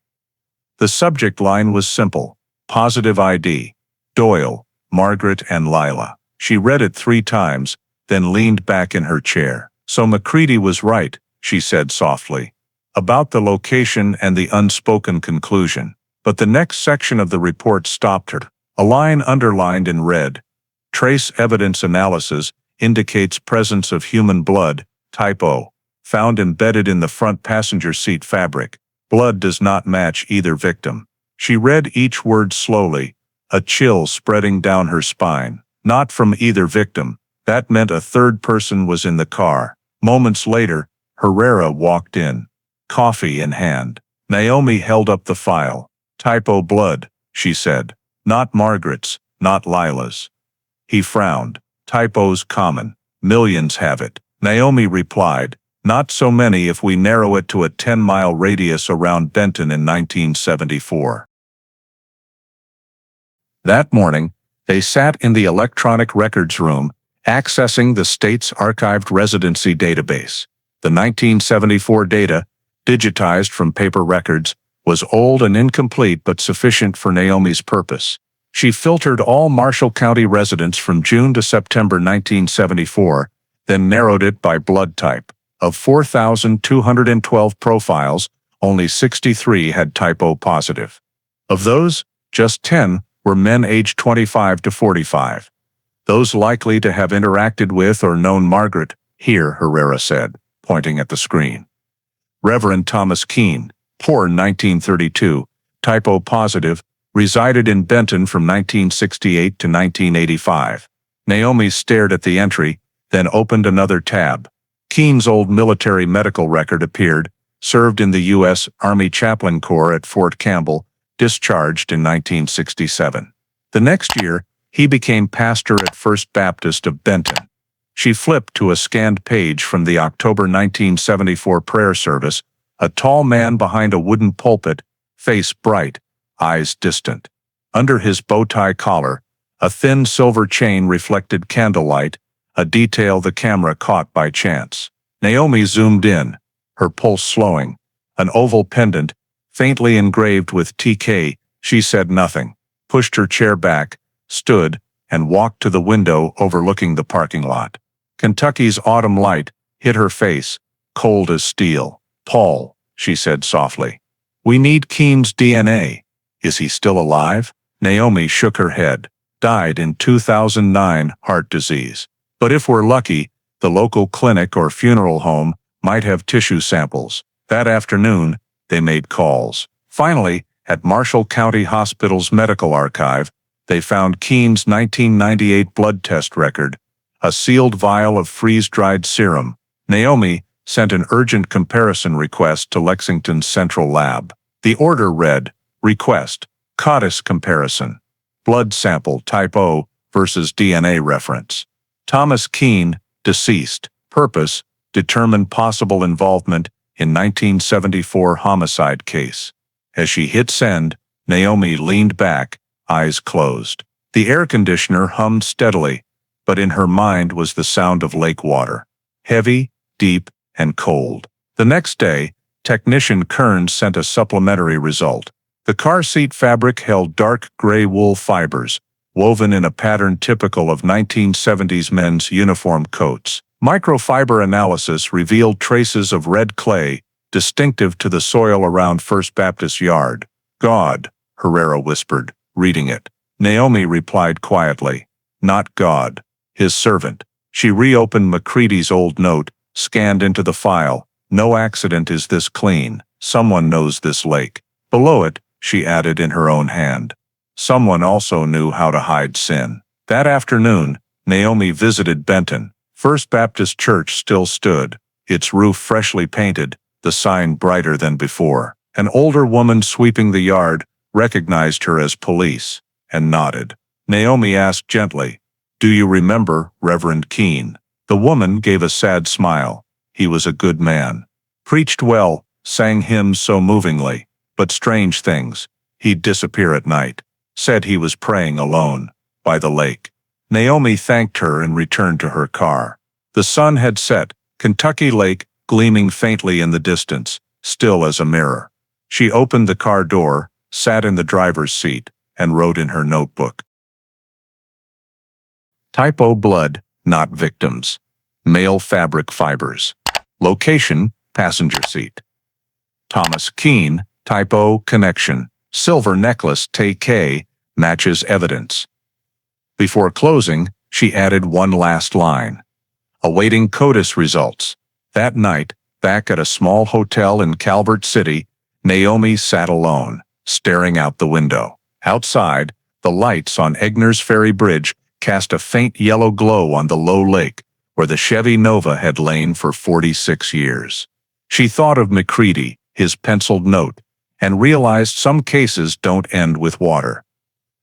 The subject line was simple: positive ID. Doyle, Margaret and Lila. She read it 3 times, then leaned back in her chair. So McCready was right, she said softly, about the location and the unspoken conclusion. But the next section of the report stopped her. A line underlined in red. Trace evidence analysis indicates presence of human blood, type O, found embedded in the front passenger seat fabric. Blood does not match either victim. She read each word slowly, a chill spreading down her spine. Not from either victim. That meant a third person was in the car. Moments later, Herrera walked in, coffee in hand. Naomi held up the file. Type O blood, she said. Not Margaret's, not Lila's. He frowned. Type O's common. Millions have it. Naomi replied, not so many if we narrow it to a 10-mile radius around Benton in 1974. That morning, they sat in the electronic records room, accessing the state's archived residency database. The 1974 data, digitized from paper records, was old and incomplete but sufficient for Naomi's purpose. She filtered all Marshall County residents from June to September 1974, then narrowed it by blood type. Of 4,212 profiles, only 63 had type O positive. Of those, just 10 were men aged 25 to 45. Those likely to have interacted with or known Margaret, here, Herrera said, pointing at the screen. Reverend Thomas Keene, poor 1932, type O positive, resided in Benton from 1968 to 1985. Naomi stared at the entry, then opened another tab. Keene's old military medical record appeared, served in the U.S. Army Chaplain Corps at Fort Campbell, discharged in 1967. The next year, he became pastor at First Baptist of Benton. She flipped to a scanned page from the October 1974 prayer service, a tall man behind a wooden pulpit, face bright, eyes distant. Under his bow-tie collar, a thin silver chain reflected candlelight, a detail the camera caught by chance. Naomi zoomed in, her pulse slowing. An oval pendant, faintly engraved with TK, she said nothing, pushed her chair back, stood, and walked to the window overlooking the parking lot. Kentucky's autumn light hit her face, cold as steel. Paul, she said softly. We need Keene's DNA. Is he still alive? Naomi shook her head. Died in 2009, heart disease. But if we're lucky, the local clinic or funeral home might have tissue samples. That afternoon, they made calls. Finally, at Marshall County Hospital's medical archive, they found Keene's 1998 blood test record, a sealed vial of freeze-dried serum. Naomi sent an urgent comparison request to Lexington's central lab. The order read, request, CODIS comparison, blood sample type O versus DNA reference. Thomas Keene, deceased. Purpose, determine possible involvement in 1974 homicide case. As she hit send, Naomi leaned back, eyes closed. The air conditioner hummed steadily, but in her mind was the sound of lake water. Heavy, deep, and cold. The next day, technician Kearns sent a supplementary result. The car seat fabric held dark gray wool fibers, woven in a pattern typical of 1970s men's uniform coats. Microfiber analysis revealed traces of red clay, distinctive to the soil around First Baptist Yard. God, Herrera whispered, reading it. Naomi replied quietly, not God, his servant. She reopened McCready's old note, scanned into the file. No accident is this clean. Someone knows this lake. Below it, she added in her own hand. Someone also knew how to hide sin. That afternoon, Naomi visited Benton. First Baptist Church still stood, its roof freshly painted, the sign brighter than before. An older woman sweeping the yard recognized her as police, and nodded. Naomi asked gently, "Do you remember Reverend Keene?" The woman gave a sad smile. He was a good man. Preached well, sang hymns so movingly, but strange things. He'd disappear at night. Said he was praying alone, by the lake. Naomi thanked her and returned to her car. The sun had set, Kentucky Lake gleaming faintly in the distance, still as a mirror. She opened the car door, sat in the driver's seat, and wrote in her notebook. Typo: blood, not victims. Male fabric fibers. Location: passenger seat. Thomas Keene, typo: connection. Silver necklace TK, matches evidence. Before closing, she added one last line. Awaiting CODIS results. That night, back at a small hotel in Calvert City, Naomi sat alone, staring out the window. Outside, the lights on Egner's Ferry Bridge cast a faint yellow glow on the low lake, where the Chevy Nova had lain for 46 years. She thought of McCready, his penciled note, and realized some cases don't end with water.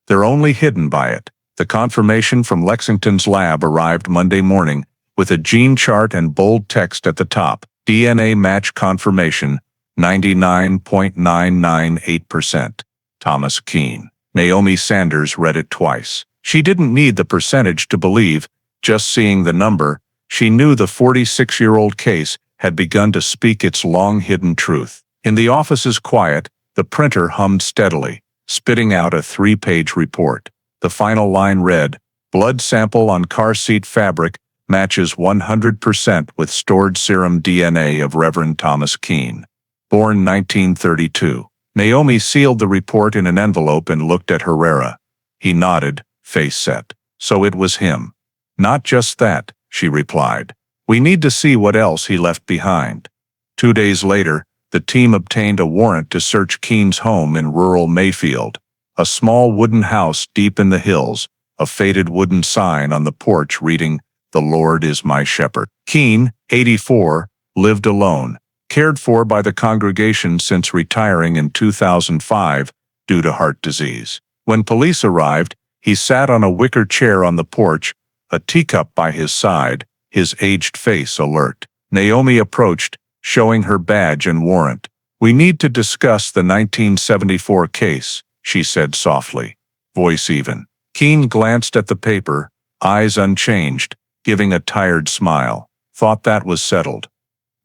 They're only hidden by it. The confirmation from Lexington's lab arrived Monday morning, with a gene chart and bold text at the top. DNA match confirmation, 99.998%. Thomas Keene. Naomi Sanders read it twice. She didn't need the percentage to believe. Just seeing the number, she knew the 46-year-old case had begun to speak its long-hidden truth. In the office's quiet, the printer hummed steadily, spitting out a 3-page report. The final line read, "Blood sample on car seat fabric matches 100% with stored serum DNA of Reverend Thomas Keene. Born 1932. Naomi sealed the report in an envelope and looked at Herrera. He nodded, face set. So it was him. Not just that, she replied. We need to see what else he left behind. 2 days later, the team obtained a warrant to search Keene's home in rural Mayfield. A small wooden house deep in the hills, a faded wooden sign on the porch reading, "The Lord is my shepherd." Keene, 84, lived alone, cared for by the congregation since retiring in 2005 due to heart disease. When police arrived, he sat on a wicker chair on the porch, a teacup by his side, his aged face alert. Naomi approached, showing her badge and warrant. "We need to discuss the 1974 case," she said softly, voice even. Keene glanced at the paper, eyes unchanged, giving a tired smile. "Thought that was settled."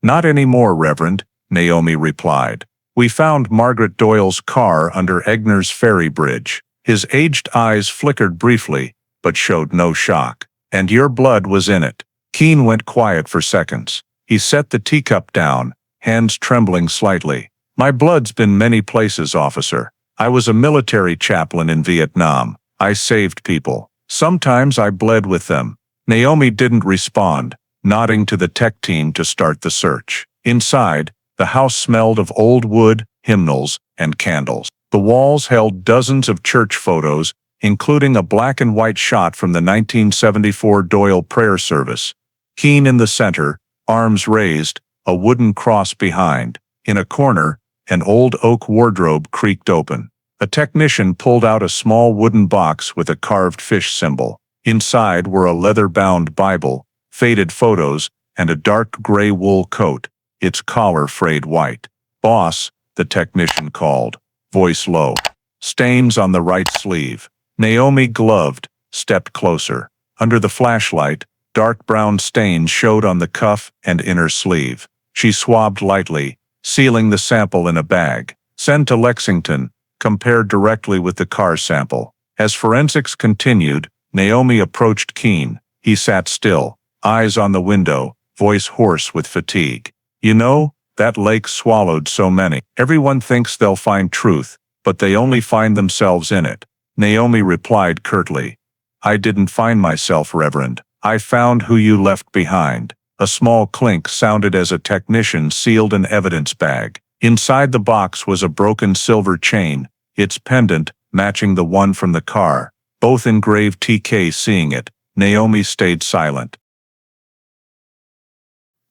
"Not anymore, Reverend," Naomi replied. "We found Margaret Doyle's car under Egner's Ferry Bridge." His aged eyes flickered briefly, but showed no shock. "And your blood was in it." Keene went quiet for seconds. He set the teacup down, hands trembling slightly. "My blood's been many places, officer. I was a military chaplain in Vietnam. I saved people. Sometimes I bled with them." Naomi didn't respond, nodding to the tech team to start the search. Inside, the house smelled of old wood, hymnals, and candles. The walls held dozens of church photos, including a black and white shot from the 1974 Doyle prayer service. Keene in the center, arms raised, a wooden cross behind. In a corner, an old oak wardrobe creaked open. A technician pulled out a small wooden box with a carved fish symbol. Inside were a leather-bound Bible, faded photos, and a dark gray wool coat, its collar frayed white. "Boss," the technician called, voice low. "Stains on the right sleeve." Naomi, gloved, stepped closer. Under the flashlight, dark brown stains showed on the cuff and inner sleeve. She swabbed lightly, sealing the sample in a bag. "Send to Lexington," compared directly with the car sample. As forensics continued, Naomi approached Keene. He sat still, eyes on the window, voice hoarse with fatigue. "You know, that lake swallowed so many. Everyone thinks they'll find truth, but they only find themselves in it." Naomi replied curtly. "I didn't find myself, Reverend. I found who you left behind." A small clink sounded as a technician sealed an evidence bag. Inside the box was a broken silver chain, its pendant matching the one from the car, both engraved TK. Seeing it, Naomi stayed silent.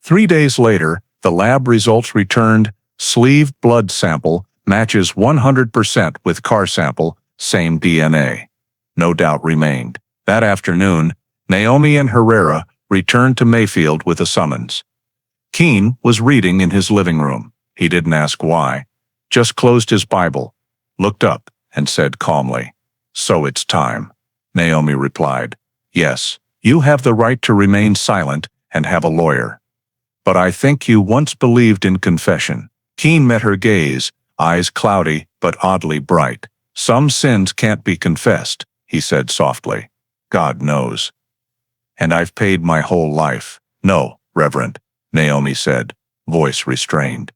3 days later, the lab results returned. Sleeve blood sample matches 100% with car sample, same DNA. No doubt remained. That afternoon, Naomi and Herrera returned to Mayfield with a summons. Keene was reading in his living room. He didn't ask why, just closed his Bible, looked up, and said calmly, "So it's time." Naomi replied, "Yes, you have the right to remain silent and have a lawyer. But I think you once believed in confession." Keene met her gaze, eyes cloudy but oddly bright. "Some sins can't be confessed," he said softly. "God knows. And I've paid my whole life." "No, Reverend," Naomi said, voice restrained.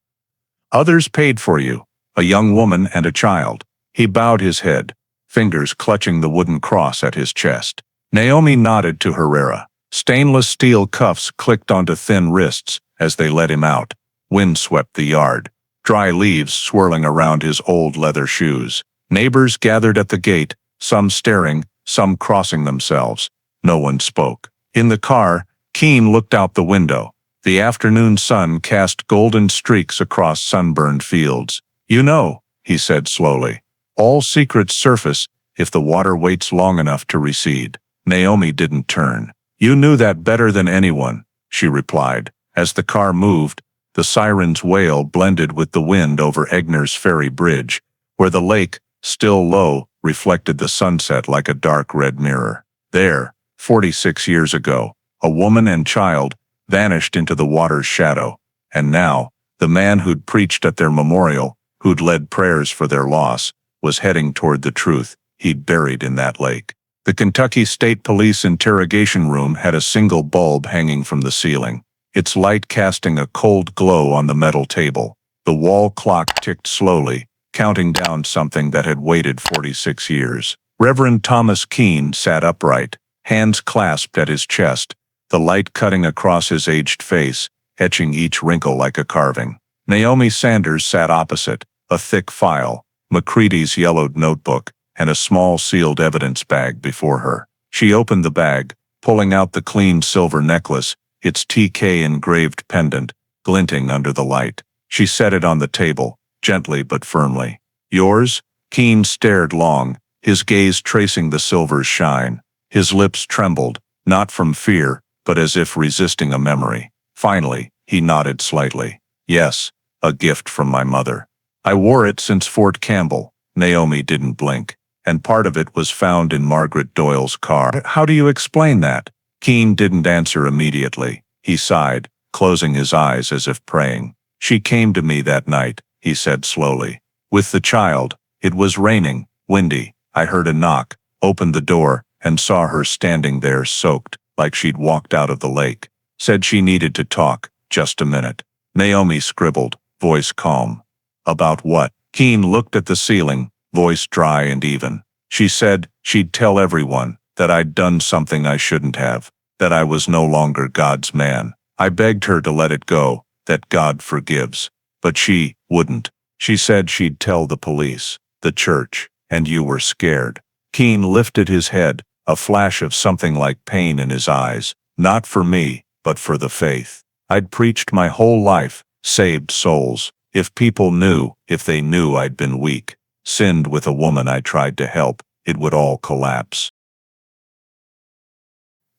"Others paid for you, a young woman and a child." He bowed his head, fingers clutching the wooden cross at his chest. Naomi nodded to Herrera. Stainless steel cuffs clicked onto thin wrists as they let him out. Wind swept the yard, dry leaves swirling around his old leather shoes. Neighbors gathered at the gate, some staring, some crossing themselves. No one spoke. In the car, Keene looked out the window. The afternoon sun cast golden streaks across sunburned fields. "You know," he said slowly, "all secrets surface if the water waits long enough to recede." Naomi didn't turn. "You knew that better than anyone," she replied. As the car moved, the siren's wail blended with the wind over Egner's Ferry Bridge, where the lake, still low, reflected the sunset like a dark red mirror. There, 46 years ago, a woman and child vanished into the water's shadow, and now, the man who'd preached at their memorial, who'd led prayers for their loss, was heading toward the truth he'd buried in that lake. The Kentucky State Police interrogation room had a single bulb hanging from the ceiling, its light casting a cold glow on the metal table. The wall clock ticked slowly, counting down something that had waited 46 years. Reverend Thomas Keene sat upright, hands clasped at his chest, the light cutting across his aged face, etching each wrinkle like a carving. Naomi Sanders sat opposite, a thick file, McCready's yellowed notebook, and a small sealed evidence bag before her. She opened the bag, pulling out the clean silver necklace, its TK engraved pendant, glinting under the light. She set it on the table, gently but firmly. "Yours?" Keene stared long, his gaze tracing the silver's shine. His lips trembled, not from fear, but as if resisting a memory. Finally, he nodded slightly. "Yes, a gift from my mother. I wore it since Fort Campbell." Naomi didn't blink. "And part of it was found in Margaret Doyle's car." "How do you explain that?" Keene didn't answer immediately. He sighed, closing his eyes as if praying. "She came to me that night," he said slowly. "With the child. It was raining, windy. I heard a knock, opened the door, and saw her standing there soaked, like she'd walked out of the lake. Said she needed to talk, just a minute." Naomi scribbled, voice calm. "About what?" Keene looked at the ceiling, voice dry and even. "She said she'd tell everyone that I'd done something I shouldn't have, that I was no longer God's man. I begged her to let it go, that God forgives. But she wouldn't. She said she'd tell the police, the church, and you were scared." Keene lifted his head, a flash of something like pain in his eyes. "Not for me, but for the faith. I'd preached my whole life, saved souls. If people knew, if they knew I'd been weak, sinned with a woman I tried to help, it would all collapse."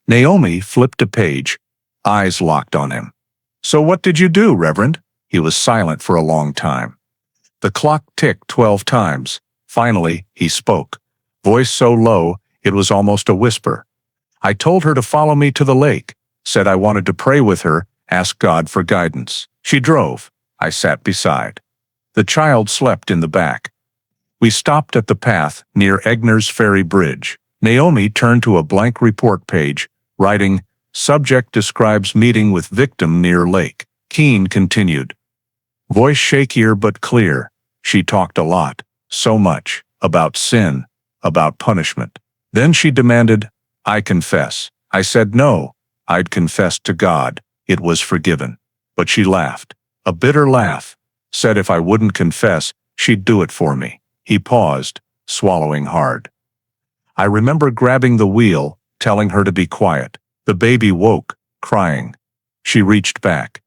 Naomi flipped a page, eyes locked on him. "So what did you do, Reverend?" He was silent for a long time. The clock ticked 12 times. Finally, he spoke, voice so low it was almost a whisper. "I told her to follow me to the lake, said I wanted to pray with her, ask God for guidance. She drove. I sat beside. The child slept in the back. We stopped at the path near Egner's Ferry Bridge." Naomi turned to a blank report page, writing, "Subject describes meeting with victim near lake." Keene continued, voice shakier but clear. "She talked a lot, so much, about sin, about punishment. Then she demanded, I confess. I said no, I'd confessed to God, it was forgiven. But she laughed, a bitter laugh, Said if I wouldn't confess, she'd do it for me. He paused, swallowing hard. I remember grabbing the wheel, telling her to be quiet. The baby woke, crying. She reached back.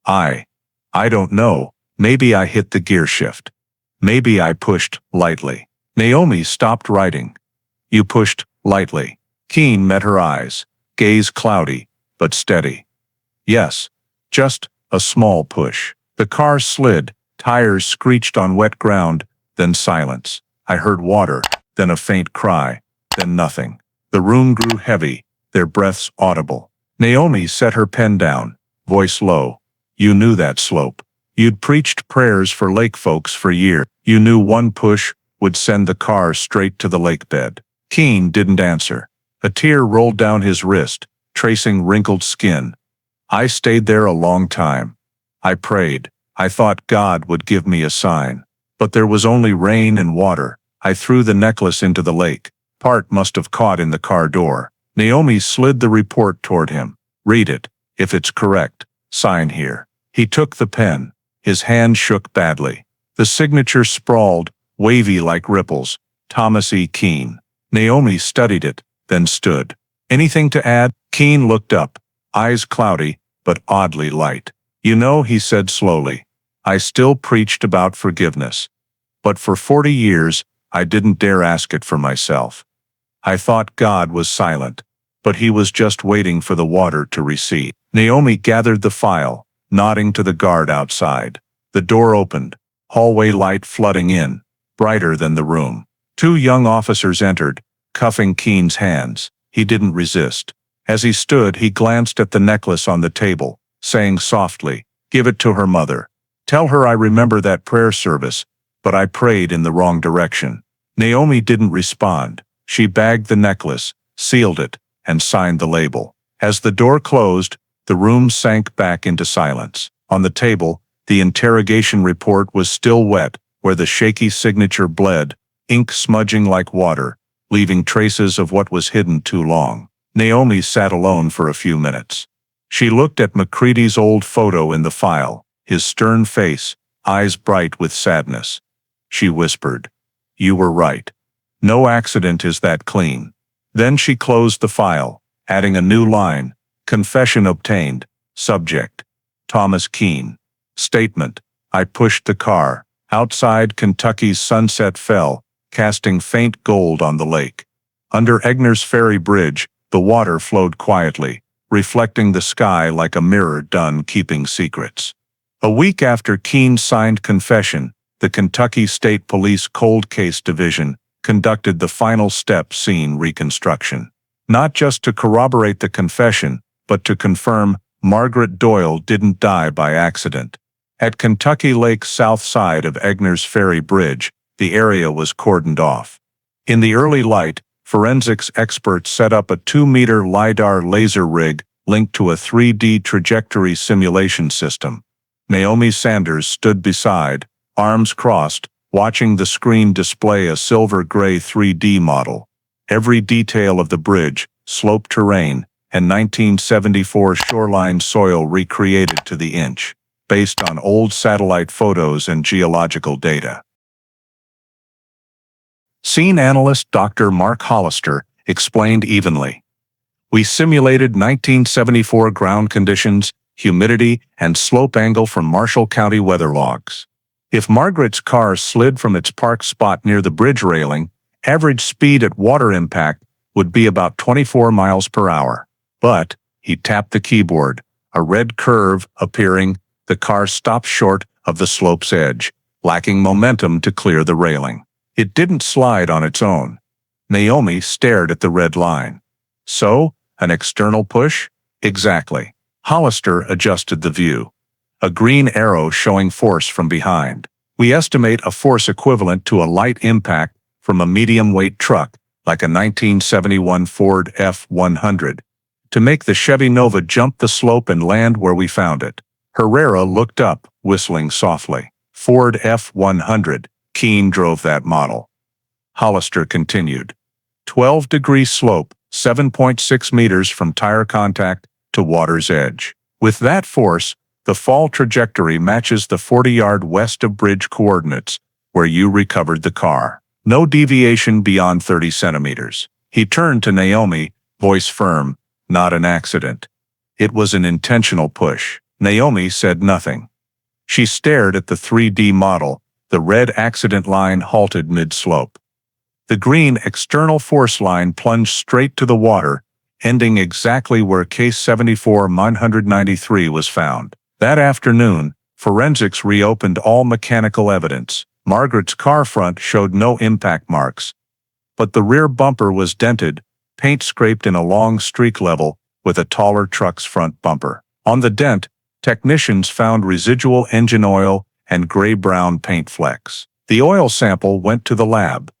I don't know, maybe I hit the gear shift. Maybe I pushed lightly. Naomi stopped writing. You pushed lightly. Keen met her eyes, gaze cloudy, but steady. Yes, just a small push. The car slid, tires screeched on wet ground, then silence. I heard water, then a faint cry, then nothing. The room grew heavy, their breaths audible. Naomi set her pen down, voice low. You knew that slope. You'd preached prayers for lake folks for years. You knew one push would send the car straight to the lake bed. Keen didn't answer. A tear rolled down his wrist, tracing wrinkled skin. I stayed there a long time. I prayed. I thought God would give me a sign. But there was only rain and water. I threw the necklace into the lake. Part must have caught in the car door. Naomi slid the report toward him. Read it. If it's correct, sign here. He took the pen. His hand shook badly. The signature sprawled, wavy like ripples. Thomas E. Keen. Naomi studied it, then stood. Anything to add? Keen looked up, eyes cloudy, but oddly light. You know, he said slowly, I still preached about forgiveness. But for 40 years, I didn't dare ask it for myself. I thought God was silent, but he was just waiting for the water to recede. Naomi gathered the file, nodding to the guard outside. The door opened, hallway light flooding in, brighter than the room. 2 young officers entered, cuffing Keen's hands. He didn't resist. As he stood, he glanced at the necklace on the table, saying softly, Give it to her mother. Tell her I remember that prayer service, but I prayed in the wrong direction. Naomi didn't respond. She bagged the necklace, sealed it, and signed the label. As the door closed, the room sank back into silence. On the table, the interrogation report was still wet, where the shaky signature bled, ink smudging like water, leaving traces of what was hidden too long. Naomi sat alone for a few minutes. She looked at McCready's old photo in the file, his stern face, eyes bright with sadness. She whispered, You were right. No accident is that clean. Then she closed the file, adding a new line, Confession obtained, subject, Thomas Keen. Statement, I pushed the car. Outside, Kentucky's sunset fell, casting faint gold on the lake. Under Egner's Ferry Bridge, the water flowed quietly, reflecting the sky like a mirror done keeping secrets. A week after Keen signed confession, the Kentucky State Police Cold Case Division conducted the final step scene reconstruction. Not just to corroborate the confession, but to confirm Margaret Doyle didn't die by accident. At Kentucky Lake's south side of Egner's Ferry Bridge, the area was cordoned off. In the early light, forensics experts set up a 2-meter LiDAR laser rig linked to a 3D trajectory simulation system. Naomi Sanders stood beside, arms crossed, watching the screen display a silver-gray 3D model. Every detail of the bridge, slope terrain, and 1974 shoreline soil recreated to the inch, based on old satellite photos and geological data. Scene analyst Dr. Mark Hollister explained evenly. We simulated 1974 ground conditions, humidity, and slope angle from Marshall County weather logs. If Margaret's car slid from its park spot near the bridge railing, average speed at water impact would be about 24 miles per hour. But, he tapped the keyboard, a red curve appearing, the car stopped short of the slope's edge, lacking momentum to clear the railing. It didn't slide on its own. Naomi stared at the red line. So, an external push? Exactly. Hollister adjusted the view. A green arrow showing force from behind. We estimate a force equivalent to a light impact from a medium-weight truck, like a 1971 Ford F-100, to make the Chevy Nova jump the slope and land where we found it. Herrera looked up, whistling softly. Ford F-100. Keen drove that model. Hollister continued. 12-degree slope, 7.6 meters from tire contact to water's edge. With that force, The fall trajectory matches the 40-yard west of bridge coordinates, where you recovered the car. No deviation beyond 30 centimeters. He turned to Naomi, voice firm. Not an accident. It was an intentional push. Naomi said nothing. She stared at the 3D model. The red accident line halted mid-slope. The green external force line plunged straight to the water, ending exactly where case 74-993 was found. That afternoon, forensics reopened all mechanical evidence. Margaret's car front showed no impact marks, but the rear bumper was dented, paint scraped in a long streak level with a taller truck's front bumper. On the dent, technicians found residual engine oil and gray-brown paint flecks. The oil sample went to the lab.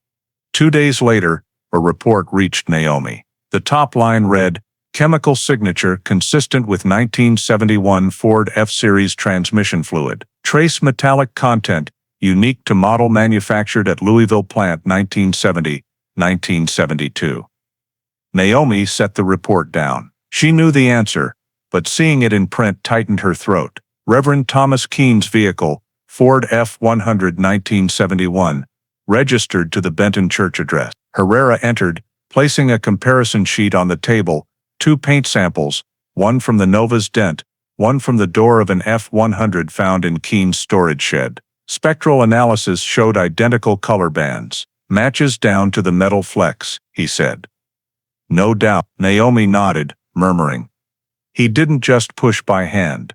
2 days later, a report reached Naomi. The top line read, "Chemical signature consistent with 1971 Ford F-Series transmission fluid. Trace metallic content, unique to model manufactured at Louisville plant 1970-1972. Naomi set the report down. She knew the answer, but seeing it in print tightened her throat. Reverend Thomas Keene's vehicle, Ford F-100 1971, registered to the Benton church address. Herrera entered, placing a comparison sheet on the table, 2 paint samples, one from the Nova's dent, one from the door of an F-100 found in Keene's storage shed. Spectral analysis showed identical color bands. Matches down to the metal flecks, he said. No doubt. Naomi nodded, murmuring. He didn't just push by hand.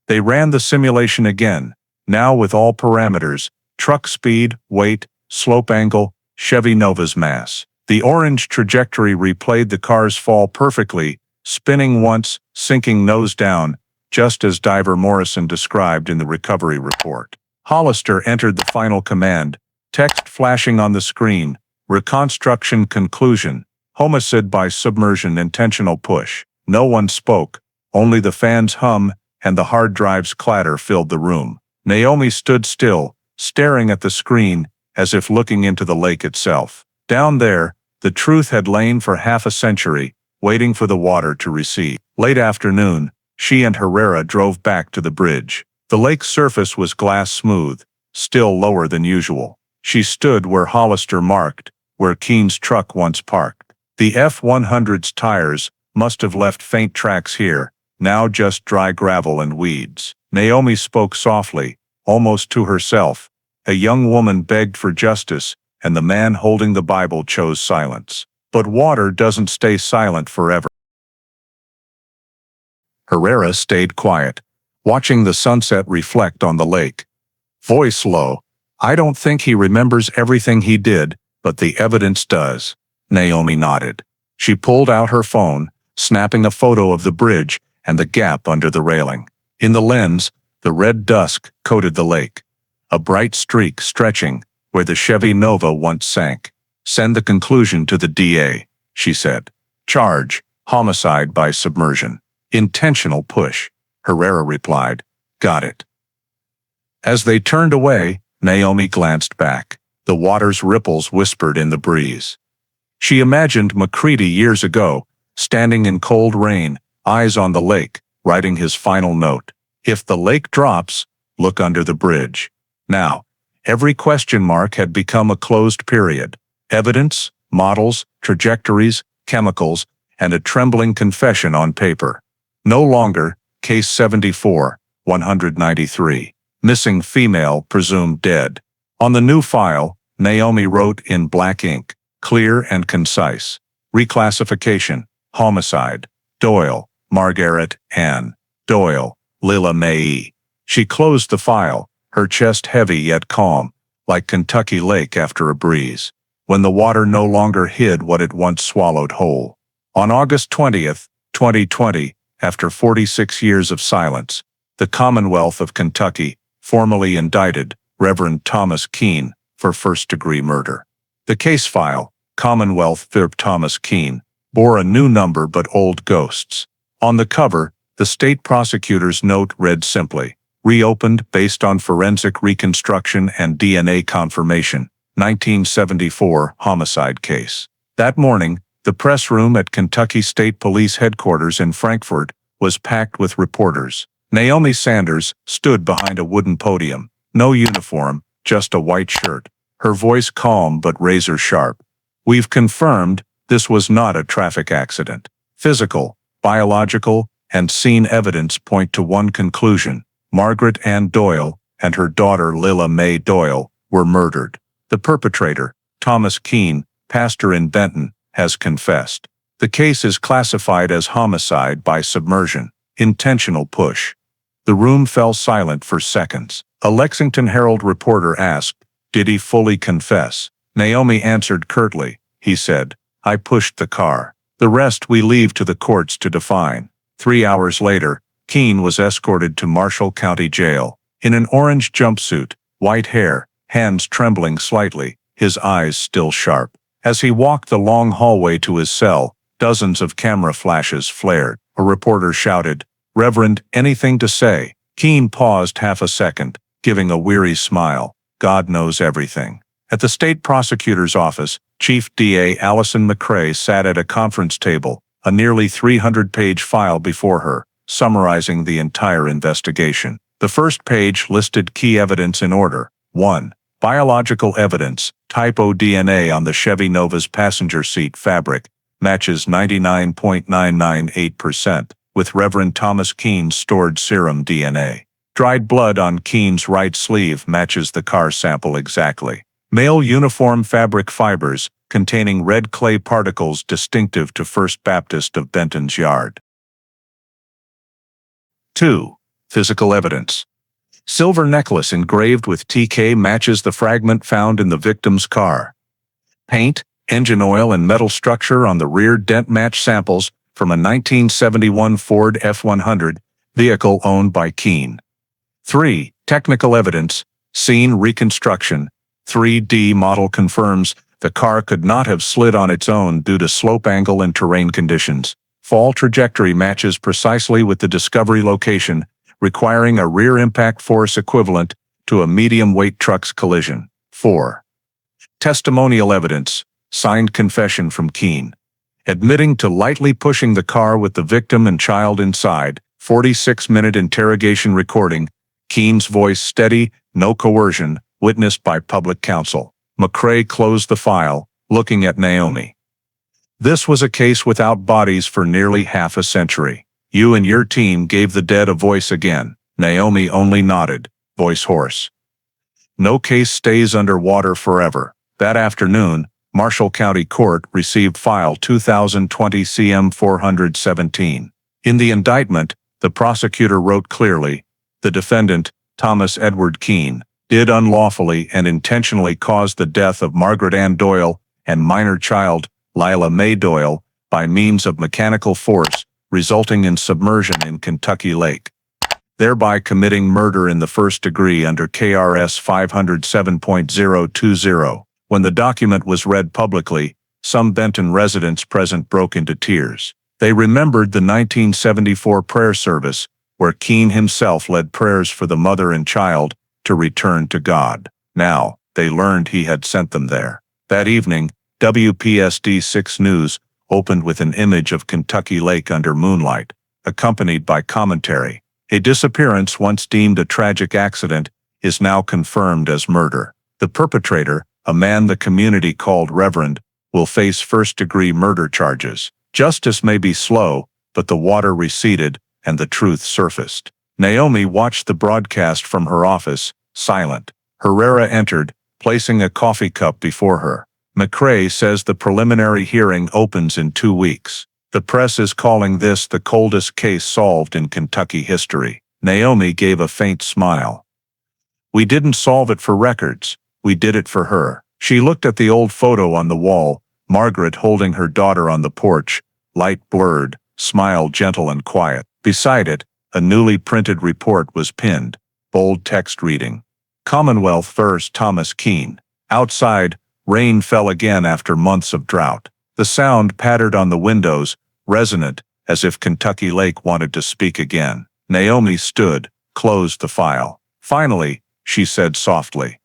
They ran the simulation again, now with all parameters: truck speed, weight, slope angle, Chevy Nova's mass. The orange trajectory replayed the car's fall perfectly, spinning once, sinking nose down, just as diver Morrison described in the recovery report. Hollister entered the final command, text flashing on the screen: reconstruction conclusion, homicide by submersion, intentional push. No one spoke, only the fans' hum and the hard drive's clatter filled the room. Naomi stood still, staring at the screen, as if looking into the lake itself. Down there, the truth had lain for half a century, waiting for the water to recede. Late afternoon, she and Herrera drove back to the bridge. The lake's surface was glass smooth, still lower than usual. She stood where Hollister marked, where Keene's truck once parked. The F-100's tires must have left faint tracks here, now just dry gravel and weeds. Naomi spoke softly, almost to herself. A young woman begged for justice, and the man holding the Bible chose silence. But water doesn't stay silent forever. Herrera stayed quiet, watching the sunset reflect on the lake. Voice low. I don't think he remembers everything he did, but the evidence does. Naomi nodded. She pulled out her phone, snapping a photo of the bridge and the gap under the railing. In the lens, the red dusk coated the lake. A bright streak stretching where the Chevy Nova once sank. Send the conclusion to the DA, she said. Charge, homicide by submersion. Intentional push, Herrera replied. Got it. As they turned away, Naomi glanced back. The water's ripples whispered in the breeze. She imagined McCready years ago, standing in cold rain, eyes on the lake, writing his final note. If the lake drops, look under the bridge. Now, every question mark had become a closed period. Evidence, models, trajectories, chemicals, and a trembling confession on paper. No longer, case 74-193. Missing female presumed dead. On the new file, Naomi wrote in black ink, clear and concise. Reclassification, homicide, Doyle, Margaret Ann. Doyle, Lila Mae. She closed the file, her chest heavy yet calm, like Kentucky Lake after a breeze, when the water no longer hid what it once swallowed whole. On August 20th, 2020, after 46 years of silence, the Commonwealth of Kentucky formally indicted Reverend Thomas Keene for first-degree murder. The case file, Commonwealth v. Thomas Keene, bore a new number but old ghosts. On the cover, the state prosecutor's note read simply, reopened based on forensic reconstruction and DNA confirmation, 1974 homicide case. That morning, the press room at Kentucky State Police Headquarters in Frankfort was packed with reporters. Naomi Sanders stood behind a wooden podium. No uniform, just a white shirt. Her voice calm but razor sharp. We've confirmed this was not a traffic accident. Physical, biological, and scene evidence point to one conclusion. Margaret Ann Doyle and her daughter Lila Mae Doyle were murdered. The perpetrator, Thomas Keene, pastor in Benton, has confessed. The case is classified as homicide by submersion, intentional push. The room fell silent for seconds. A Lexington Herald reporter asked, "Did he fully confess?" Naomi answered curtly. He said, "I pushed the car. The rest we leave to the courts to define." 3 hours later, Keene was escorted to Marshall County Jail. In an orange jumpsuit, white hair, hands trembling slightly, his eyes still sharp. As he walked the long hallway to his cell, dozens of camera flashes flared. A reporter shouted, "Reverend, anything to say?" Keene paused half a second, giving a weary smile. "God knows everything." At the state prosecutor's office, Chief DA Allison McCrae sat at a conference table, a nearly 300-page file before her, summarizing the entire investigation. The first page listed key evidence in order. 1. Biological evidence. Typo DNA on the Chevy Nova's passenger seat fabric matches 99.998% with Reverend Thomas Keene's stored serum DNA. Dried blood on Keene's right sleeve matches the car sample exactly. Male uniform fabric fibers containing red clay particles distinctive to First Baptist of Benton's yard. 2. Physical evidence. Silver necklace engraved with TK matches the fragment found in the victim's car. Paint, engine oil and metal structure on the rear dent match samples from a 1971 Ford F-100 vehicle owned by Keene. 3. Technical evidence. Scene reconstruction. 3D model confirms the car could not have slid on its own due to slope angle and terrain conditions. Fall trajectory matches precisely with the discovery location, requiring a rear impact force equivalent to a medium-weight truck's collision. 4. Testimonial evidence. Signed confession from Keene. Admitting to lightly pushing the car with the victim and child inside. 46-minute interrogation recording. Keene's voice steady, no coercion, witnessed by public counsel. McCrae closed the file, looking at Naomi. "This was a case without bodies for nearly half a century. You and your team gave the dead a voice again." Naomi only nodded, voice hoarse. "No case stays under water forever." That afternoon, Marshall County Court received file 2020 CM 417. In the indictment, the prosecutor wrote clearly, "The defendant, Thomas Edward Keene, did unlawfully and intentionally cause the death of Margaret Ann Doyle and minor child, Lila Mae Doyle, by means of mechanical force, resulting in submersion in Kentucky Lake, thereby committing murder in the first degree under KRS 507.020. When the document was read publicly, some Benton residents present broke into tears. They remembered the 1974 prayer service, where Keene himself led prayers for the mother and child to return to God. Now, they learned he had sent them there. That evening, WPSD 6 News opened with an image of Kentucky Lake under moonlight, accompanied by commentary. A disappearance once deemed a tragic accident is now confirmed as murder. The perpetrator, a man the community called Reverend, will face first-degree murder charges. Justice may be slow, but the water receded and the truth surfaced. Naomi watched the broadcast from her office, silent. Herrera entered, placing a coffee cup before her. McCrae says the preliminary hearing opens in 2 weeks. The press is calling this the coldest case solved in Kentucky history. Naomi gave a faint smile. "We didn't solve it for records. We did it for her." She looked at the old photo on the wall, Margaret holding her daughter on the porch, light blurred, smile gentle and quiet. Beside it, a newly printed report was pinned, bold text reading, "Commonwealth vs. Thomas Keene." Outside, rain fell again after months of drought. The sound pattered on the windows, resonant, as if Kentucky Lake wanted to speak again. Naomi stood, closed the file. "Finally," she said softly.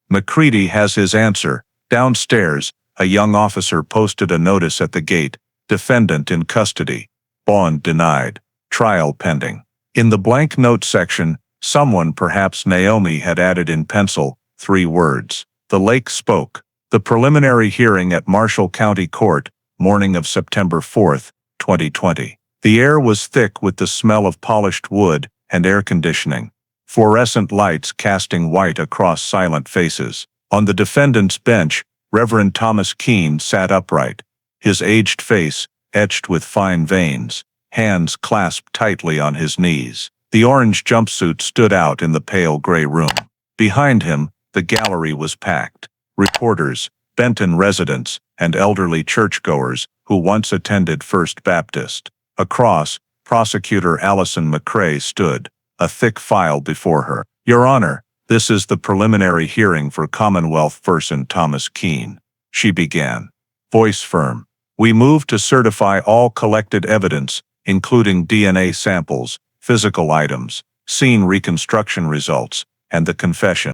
"McCready has his answer." Downstairs, a young officer posted a notice at the gate, "Defendant in custody. Bond denied. Trial pending." In the blank note section, someone, perhaps Naomi, had added in pencil 3 words. The lake spoke. The preliminary hearing at Marshall County Court, morning of September 4, 2020. The air was thick with the smell of polished wood and air conditioning. Fluorescent lights casting white across silent faces. On the defendant's bench, Reverend Thomas Keene sat upright, his aged face etched with fine veins, hands clasped tightly on his knees. The orange jumpsuit stood out in the pale gray room. Behind him, the gallery was packed. Reporters, Benton residents, and elderly churchgoers who once attended First Baptist. Across, Prosecutor Allison McCrae stood, a thick file before her. Your Honor, this is the preliminary hearing for Commonwealth person Thomas Keene, she began, voice firm. We move to certify all collected evidence, including DNA samples, physical items, scene reconstruction results, and the confession.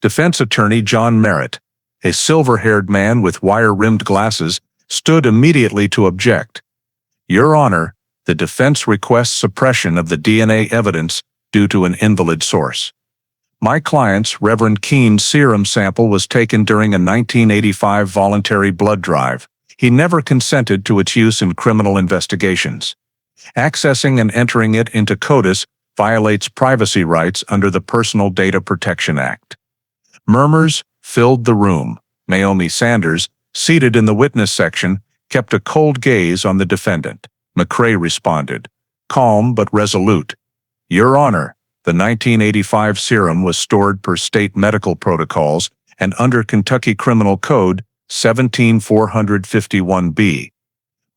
Defense attorney John Merritt, a silver-haired man with wire-rimmed glasses, stood immediately to object. Your Honor, the defense requests suppression of the DNA evidence due to an invalid source. My client's, Reverend Keene's, serum sample was taken during a 1985 voluntary blood drive. He never consented to its use in criminal investigations. Accessing and entering it into CODIS violates privacy rights under the Personal Data Protection Act. Murmurs filled the room. Naomi Sanders, seated in the witness section, kept a cold gaze on the defendant. McCrae responded, calm but resolute. Your Honor, the 1985 serum was stored per state medical protocols and under Kentucky Criminal Code 17451B.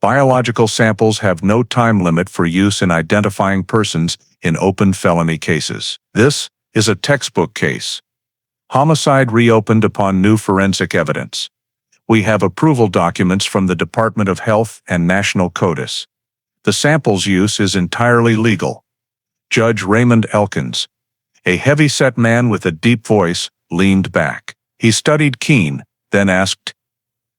Biological samples have no time limit for use in identifying persons in open felony cases. This is a textbook case. Homicide reopened upon new forensic evidence. We have approval documents from the Department of Health and National CODIS. The sample's use is entirely legal. Judge Raymond Elkins, a heavy-set man with a deep voice, leaned back. He studied Keene, then asked,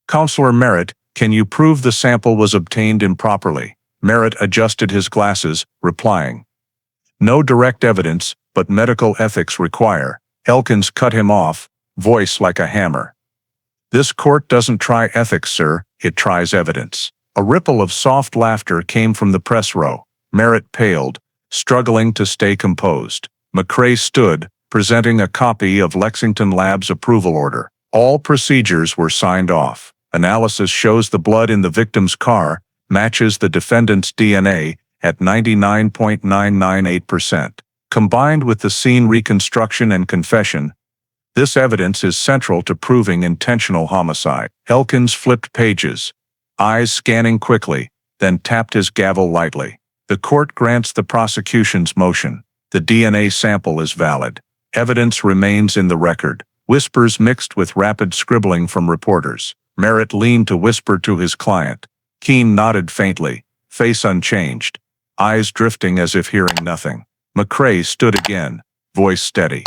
Counselor Merritt, can you prove the sample was obtained improperly? Merritt adjusted his glasses, replying, no direct evidence, but medical ethics require. Elkins cut him off, voice like a hammer. This court doesn't try ethics, sir, it tries evidence. A ripple of soft laughter came from the press row. Merritt paled, struggling to stay composed. McCrae stood, presenting a copy of Lexington Lab's approval order. All procedures were signed off. Analysis shows the blood in the victim's car matches the defendant's DNA at 99.998%. Combined with the scene reconstruction and confession, this evidence is central to proving intentional homicide. Elkins flipped pages, eyes scanning quickly, then tapped his gavel lightly. The court grants the prosecution's motion. The DNA sample is valid. Evidence remains in the record. Whispers mixed with rapid scribbling from reporters. Merritt leaned to whisper to his client. Keene nodded faintly, face unchanged, eyes drifting as if hearing nothing. McCrae stood again, voice steady.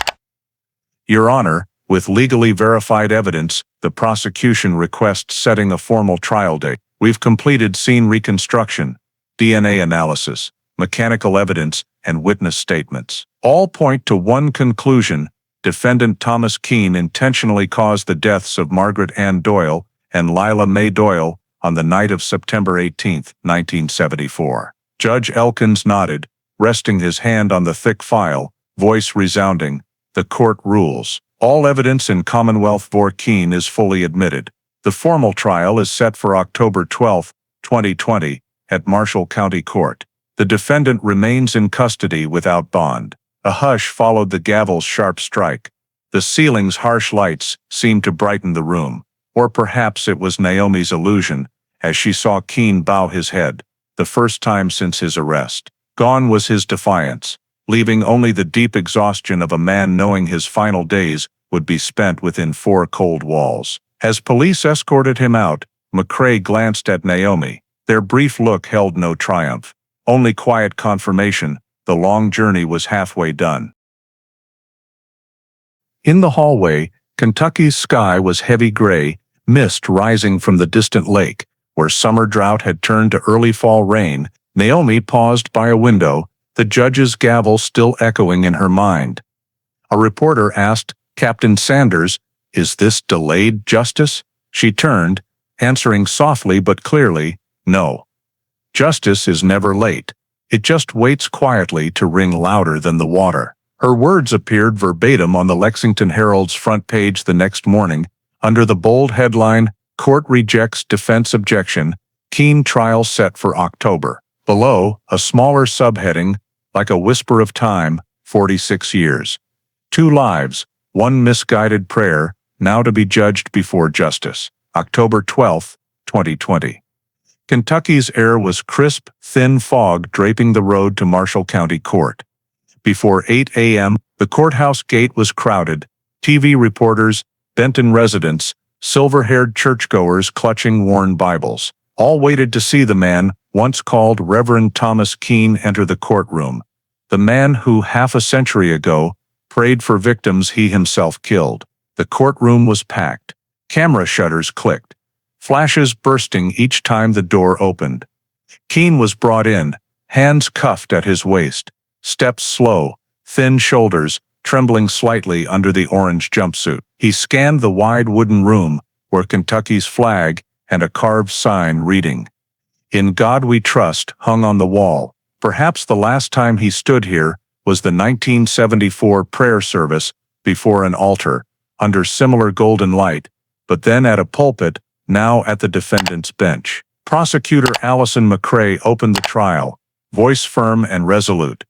Your Honor, with legally verified evidence, the prosecution requests setting a formal trial date. We've completed scene reconstruction, DNA analysis, mechanical evidence, and witness statements. All point to one conclusion: defendant Thomas Keene intentionally caused the deaths of Margaret Ann Doyle and Lila Mae Doyle on the night of September 18, 1974. Judge Elkins nodded, resting his hand on the thick file, voice resounding, the court rules. All evidence in Commonwealth v. Keene is fully admitted. The formal trial is set for October 12, 2020, at Marshall County Court. The defendant remains in custody without bond. A hush followed the gavel's sharp strike. The ceiling's harsh lights seemed to brighten the room. Or perhaps it was Naomi's illusion, as she saw Keene bow his head, the first time since his arrest. Gone was his defiance, leaving only the deep exhaustion of a man knowing his final days would be spent within 4 cold walls. As police escorted him out, McCrae glanced at Naomi. Their brief look held no triumph, only quiet confirmation the long journey was halfway done. In the hallway, Kentucky's sky was heavy gray, mist rising from the distant lake, where summer drought had turned to early fall rain, Naomi paused by a window, the judge's gavel still echoing in her mind. A reporter asked, "Captain Sanders, is this delayed justice?" She turned, answering softly but clearly, "No. Justice is never late. It just waits quietly to ring louder than the water." Her words appeared verbatim on the Lexington Herald's front page the next morning, under the bold headline, "Court Rejects Defense Objection, Keene Trial Set for October." Below, a smaller subheading, like a whisper of time, 46 years. 2 lives, 1 misguided prayer, now to be judged before justice. October 12, 2020. Kentucky's air was crisp, thin fog draping the road to Marshall County Court. Before 8 a.m., the courthouse gate was crowded, TV reporters, Benton residents, silver-haired churchgoers clutching worn Bibles. All waited to see the man, once called Reverend Thomas Keene, enter the courtroom. The man who, half a century ago, prayed for victims he himself killed. The courtroom was packed. Camera shutters clicked, flashes bursting each time the door opened. Keene was brought in, hands cuffed at his waist, steps slow, thin shoulders trembling slightly under the orange jumpsuit. He scanned the wide wooden room, where Kentucky's flag and a carved sign reading, "In God We Trust," hung on the wall. Perhaps the last time he stood here was the 1974 prayer service before an altar, under similar golden light, but then at a pulpit, now at the defendant's bench. Prosecutor Allison McCrae opened the trial, voice firm and resolute.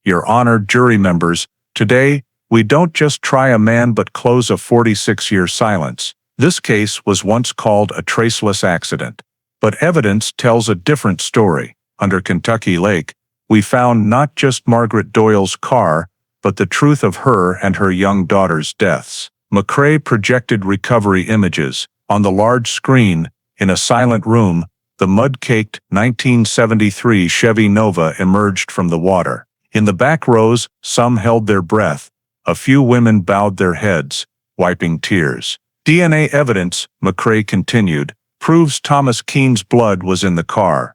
"Your Honor, jury members, today, we don't just try a man but close a 46-year silence. This case was once called a traceless accident. But evidence tells a different story. Under Kentucky Lake, we found not just Margaret Doyle's car, but the truth of her and her young daughter's deaths." McCrae projected recovery images. On the large screen, in a silent room, the mud-caked 1973 Chevy Nova emerged from the water. In the back rows, some held their breath. A few women bowed their heads, wiping tears. "DNA evidence," McCrae continued, "proves Thomas Keene's blood was in the car.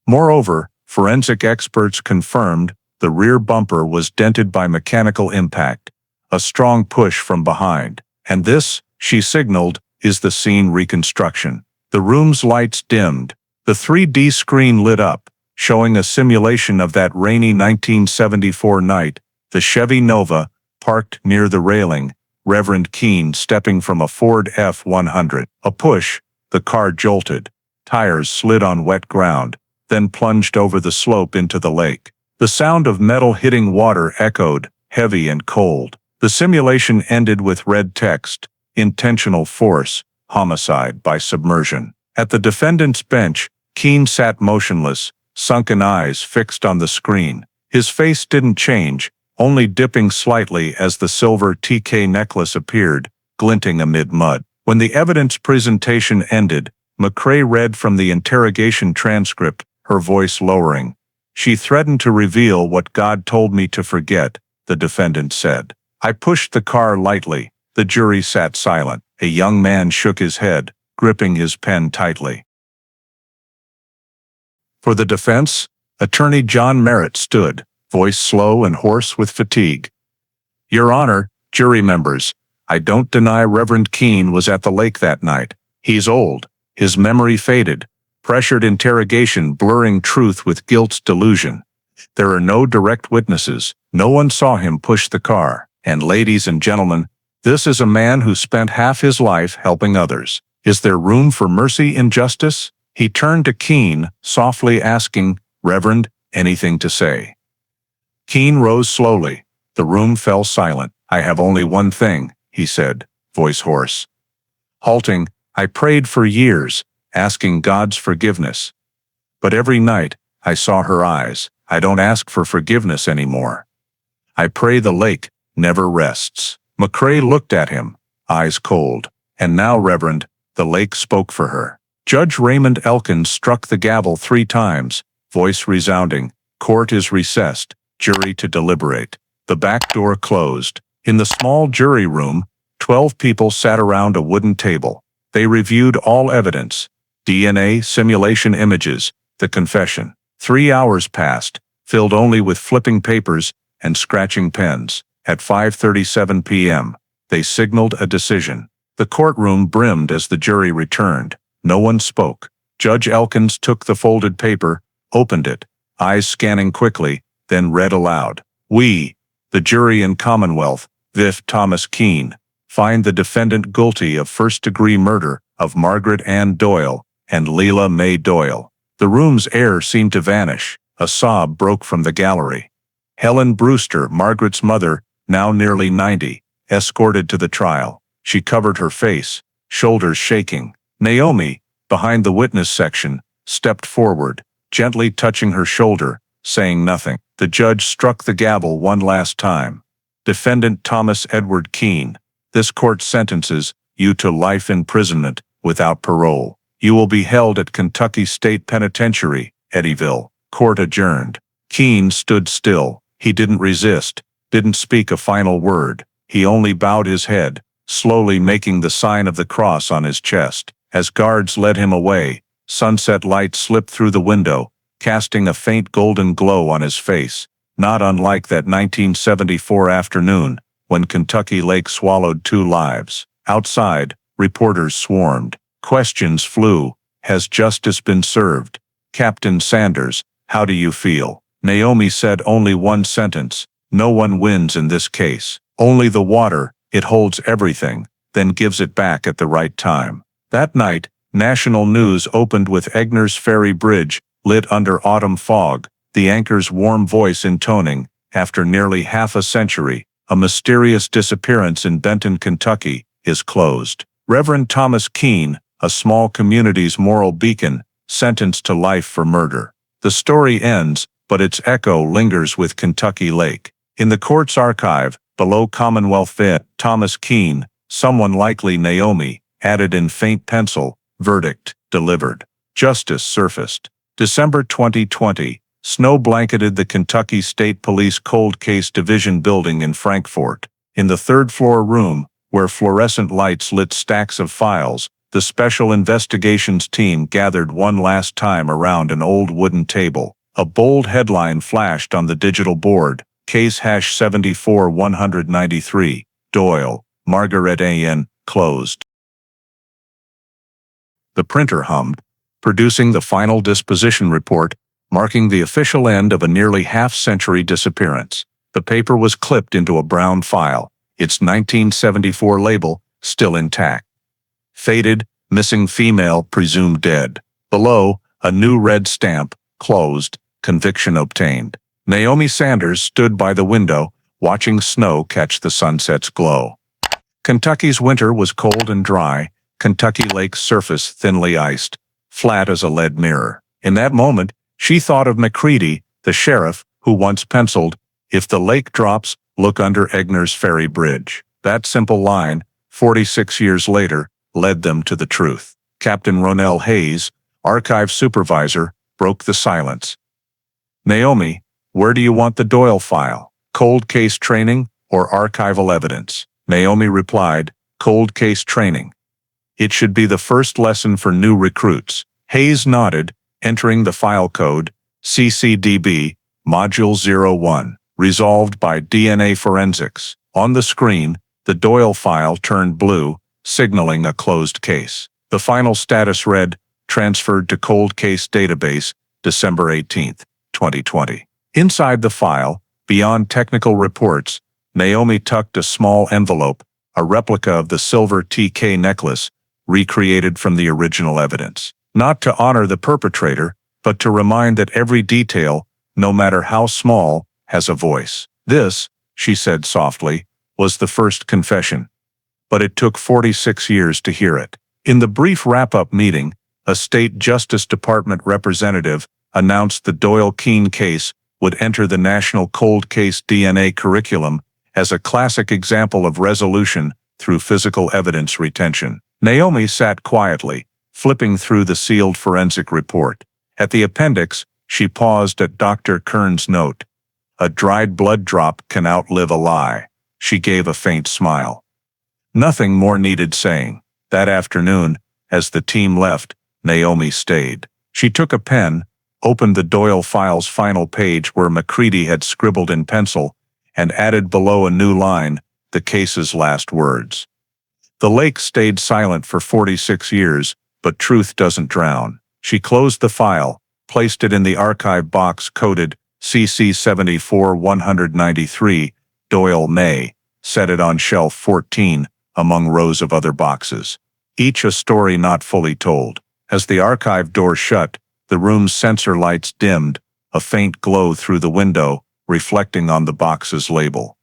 Moreover, forensic experts confirmed the rear bumper was dented by mechanical impact, a strong push from behind. And this," she signaled, "is the scene reconstruction." The room's lights dimmed. The 3D screen lit up, showing a simulation of that rainy 1974 night, the Chevy Nova, parked near the railing, Reverend Keene stepping from a Ford F-100. A push, the car jolted. Tires slid on wet ground, then plunged over the slope into the lake. The sound of metal hitting water echoed, heavy and cold. The simulation ended with red text, "Intentional force, homicide by submersion." At the defendant's bench, Keene sat motionless, sunken eyes fixed on the screen. His face didn't change, only dipping slightly as the silver TK necklace appeared, glinting amid mud. When the evidence presentation ended, McCrae read from the interrogation transcript, her voice lowering. "She threatened to reveal what God told me to forget," the defendant said. "I pushed the car lightly." The jury sat silent. A young man shook his head, gripping his pen tightly. For the defense, Attorney John Merritt stood, voice slow and hoarse with fatigue. "Your Honor, jury members, I don't deny Reverend Keene was at the lake that night. He's old, his memory faded, pressured interrogation blurring truth with guilt's delusion. There are no direct witnesses, no one saw him push the car. And ladies and gentlemen, this is a man who spent half his life helping others. Is there room for mercy in justice?" He turned to Keene, softly asking, "Reverend, anything to say?" Keene rose slowly. The room fell silent. "I have only one thing," he said, voice hoarse. Halting, "I prayed for years, asking God's forgiveness. But every night, I saw her eyes. I don't ask for forgiveness anymore. I pray the lake never rests." McCrae looked at him, eyes cold. "And now, Reverend," the lake spoke for her. Judge Raymond Elkins struck the gavel 3 times, voice resounding. "Court is recessed, jury to deliberate." The back door closed. In the small jury room, 12 people sat around a wooden table. They reviewed all evidence, DNA, simulation images, the confession. 3 hours passed, filled only with flipping papers and scratching pens. At 5:37 p.m., they signaled a decision. The courtroom brimmed as the jury returned. No one spoke. Judge Elkins took the folded paper, opened it, eyes scanning quickly, then read aloud. "We, the jury in Commonwealth, Viv Thomas Keene, find the defendant guilty of first-degree murder of Margaret Ann Doyle and Leila Mae Doyle." The room's air seemed to vanish. A sob broke from the gallery. Helen Brewster, Margaret's mother, now nearly 90, escorted to the trial. She covered her face, shoulders shaking. Naomi, behind the witness section, stepped forward, gently touching her shoulder, saying nothing. The judge struck the gavel one last time. "Defendant Thomas Edward Keene, this court sentences you to life imprisonment without parole. You will be held at Kentucky State Penitentiary, Eddyville." Court adjourned. Keene stood still. He didn't resist, didn't speak a final word. He only bowed his head, slowly making the sign of the cross on his chest. As guards led him away, sunset light slipped through the window, casting a faint golden glow on his face, not unlike that 1974 afternoon when Kentucky Lake swallowed 2 lives. Outside, reporters swarmed. Questions flew. "Has justice been served? Captain Sanders, how do you feel?" Naomi said only one sentence: "No one wins in this case. Only the water, it holds everything, then gives it back at the right time." That night, national news opened with Egner's Ferry Bridge, lit under autumn fog, the anchor's warm voice intoning, "After nearly half a century, a mysterious disappearance in Benton, Kentucky, is closed. Reverend Thomas Keene, a small community's moral beacon, sentenced to life for murder." The story ends, but its echo lingers with Kentucky Lake. In the court's archive, below Commonwealth Viv Thomas Keene, someone likely Naomi, added in faint pencil, "Verdict delivered." Justice surfaced. December 2020, snow blanketed the Kentucky State Police Cold Case Division building in Frankfort. In the third-floor room, where fluorescent lights lit stacks of files, the Special Investigations team gathered one last time around an old wooden table. A bold headline flashed on the digital board: Case #74193, Doyle, Margaret A.N., closed. The printer hummed, producing the final disposition report, marking the official end of a nearly half-century disappearance. The paper was clipped into a brown file, its 1974 label still intact. Faded, "Missing female presumed dead." Below, a new red stamp: "Closed, conviction obtained." Naomi Sanders stood by the window, watching snow catch the sunset's glow. Kentucky's winter was cold and dry, Kentucky Lake's surface thinly iced, flat as a lead mirror. In that moment, she thought of McCready, the sheriff, who once penciled, "If the lake drops, look under Egner's Ferry Bridge." That simple line, 46 years later, led them to the truth. Captain Ronell Hayes, archive supervisor, broke the silence. "Naomi, where do you want the Doyle file? Cold case training or archival evidence?" Naomi replied, "Cold case training. It should be the first lesson for new recruits." Hayes nodded, entering the file code, CCDB, Module 01, resolved by DNA forensics. On the screen, the Doyle file turned blue, signaling a closed case. The final status read, "Transferred to Cold Case Database, December 18, 2020. Inside the file, beyond technical reports, Naomi tucked a small envelope, a replica of the silver TK necklace, recreated from the original evidence. Not to honor the perpetrator, but to remind that every detail, no matter how small, has a voice. This, she said softly, was the first confession. But it took 46 years to hear it. In the brief wrap-up meeting, a state Justice Department representative announced the Doyle-Keene case would enter the National Cold Case DNA curriculum as a classic example of resolution through physical evidence retention. Naomi sat quietly, flipping through the sealed forensic report. At the appendix, she paused at Dr. Kern's note. "A dried blood drop can outlive a lie." She gave a faint smile. Nothing more needed saying. That afternoon, as the team left, Naomi stayed. She took a pen, opened the Doyle file's final page where Macready had scribbled in pencil, and added below a new line, the case's last words. The lake stayed silent for 46 years, but truth doesn't drown. She closed the file, placed it in the archive box coded CC 74-193, Doyle May, set it on shelf 14, among rows of other boxes. Each a story not fully told. As the archive door shut, the room's sensor lights dimmed, a faint glow through the window, reflecting on the box's label.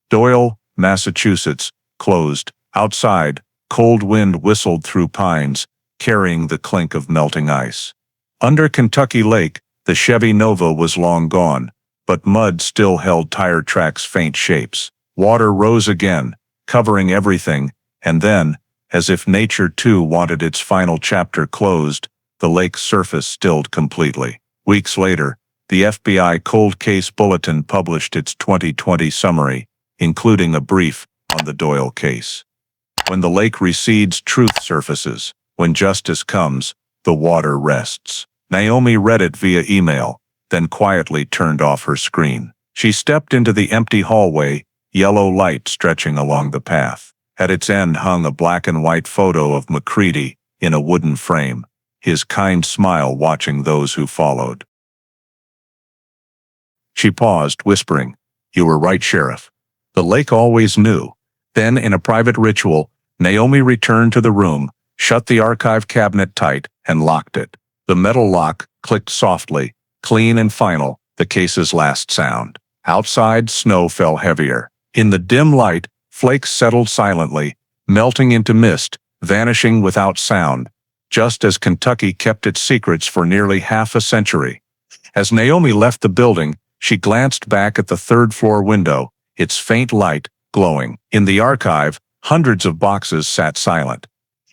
Doyle, Massachusetts, closed. Outside, cold wind whistled through pines, carrying the clink of melting ice. Under Kentucky Lake, the Chevy Nova was long gone, but mud still held tire tracks' faint shapes. Water rose again, covering everything, and then, as if nature too wanted its final chapter closed, the lake's surface stilled completely. Weeks later, the FBI Cold Case Bulletin published its 2020 summary, including a brief on the Doyle case. When the lake recedes, truth surfaces. When justice comes, the water rests. Naomi read it via email, then quietly turned off her screen. She stepped into the empty hallway, yellow light stretching along the path. At its end hung a black and white photo of Macready in a wooden frame, his kind smile watching those who followed. She paused, whispering, "You were right, Sheriff. The lake always knew." Then, in a private ritual, Naomi returned to the room, shut the archive cabinet tight, and locked it. The metal lock clicked softly, clean and final, the case's last sound. Outside, snow fell heavier. In the dim light, flakes settled silently, melting into mist, vanishing without sound, just as Kentucky kept its secrets for nearly half a century. As Naomi left the building, she glanced back at the third-floor window, its faint light glowing. In the archive, hundreds of boxes sat silent,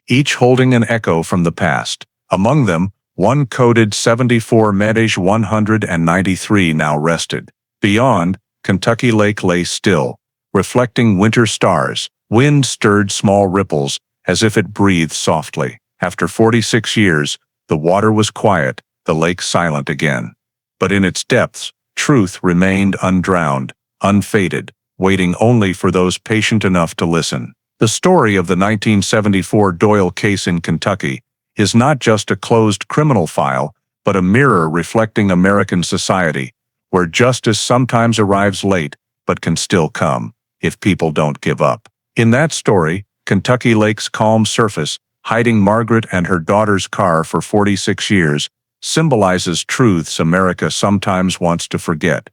each holding an echo from the past. Among them, one coded 74-193 now rested. Beyond, Kentucky Lake lay still, reflecting winter stars. Wind stirred small ripples, as if it breathed softly. After 46 years, the water was quiet, the lake silent again. But in its depths, truth remained undrowned, unfaded, waiting only for those patient enough to listen. The story of the 1974 Doyle case in Kentucky is not just a closed criminal file, but a mirror reflecting American society, where justice sometimes arrives late, but can still come, if people don't give up. In that story, Kentucky Lake's calm surface, hiding Margaret and her daughter's car for 46 years, symbolizes truths America sometimes wants to forget: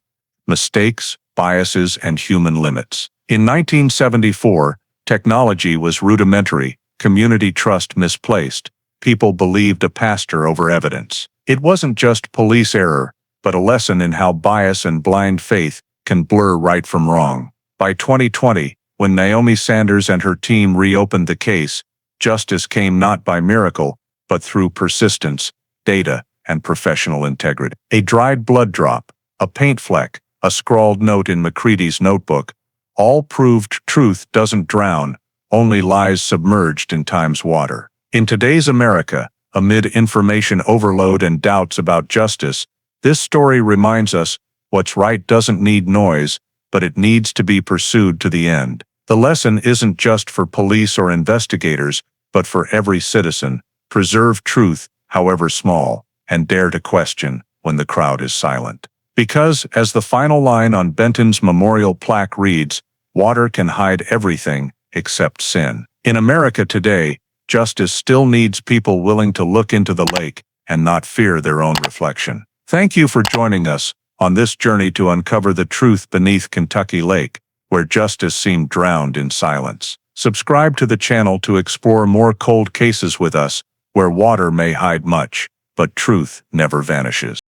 mistakes, biases, and human limits. In 1974, technology was rudimentary, community trust misplaced, people believed a pastor over evidence. It wasn't just police error, but a lesson in how bias and blind faith can blur right from wrong. By 2020, when Naomi Sanders and her team reopened the case, justice came not by miracle, but through persistence, data, and professional integrity. A dried blood drop, a paint fleck, a scrawled note in Macready's notebook, all proved truth doesn't drown, only lies submerged in time's water. In today's America, amid information overload and doubts about justice, this story reminds us what's right doesn't need noise, but it needs to be pursued to the end. The lesson isn't just for police or investigators, but for every citizen. Preserve truth, however small, and dare to question when the crowd is silent. Because, as the final line on Benton's memorial plaque reads, water can hide everything except sin. In America today, justice still needs people willing to look into the lake and not fear their own reflection. Thank you for joining us on this journey to uncover the truth beneath Kentucky Lake, where justice seemed drowned in silence. Subscribe to the channel to explore more cold cases with us, where water may hide much, but truth never vanishes.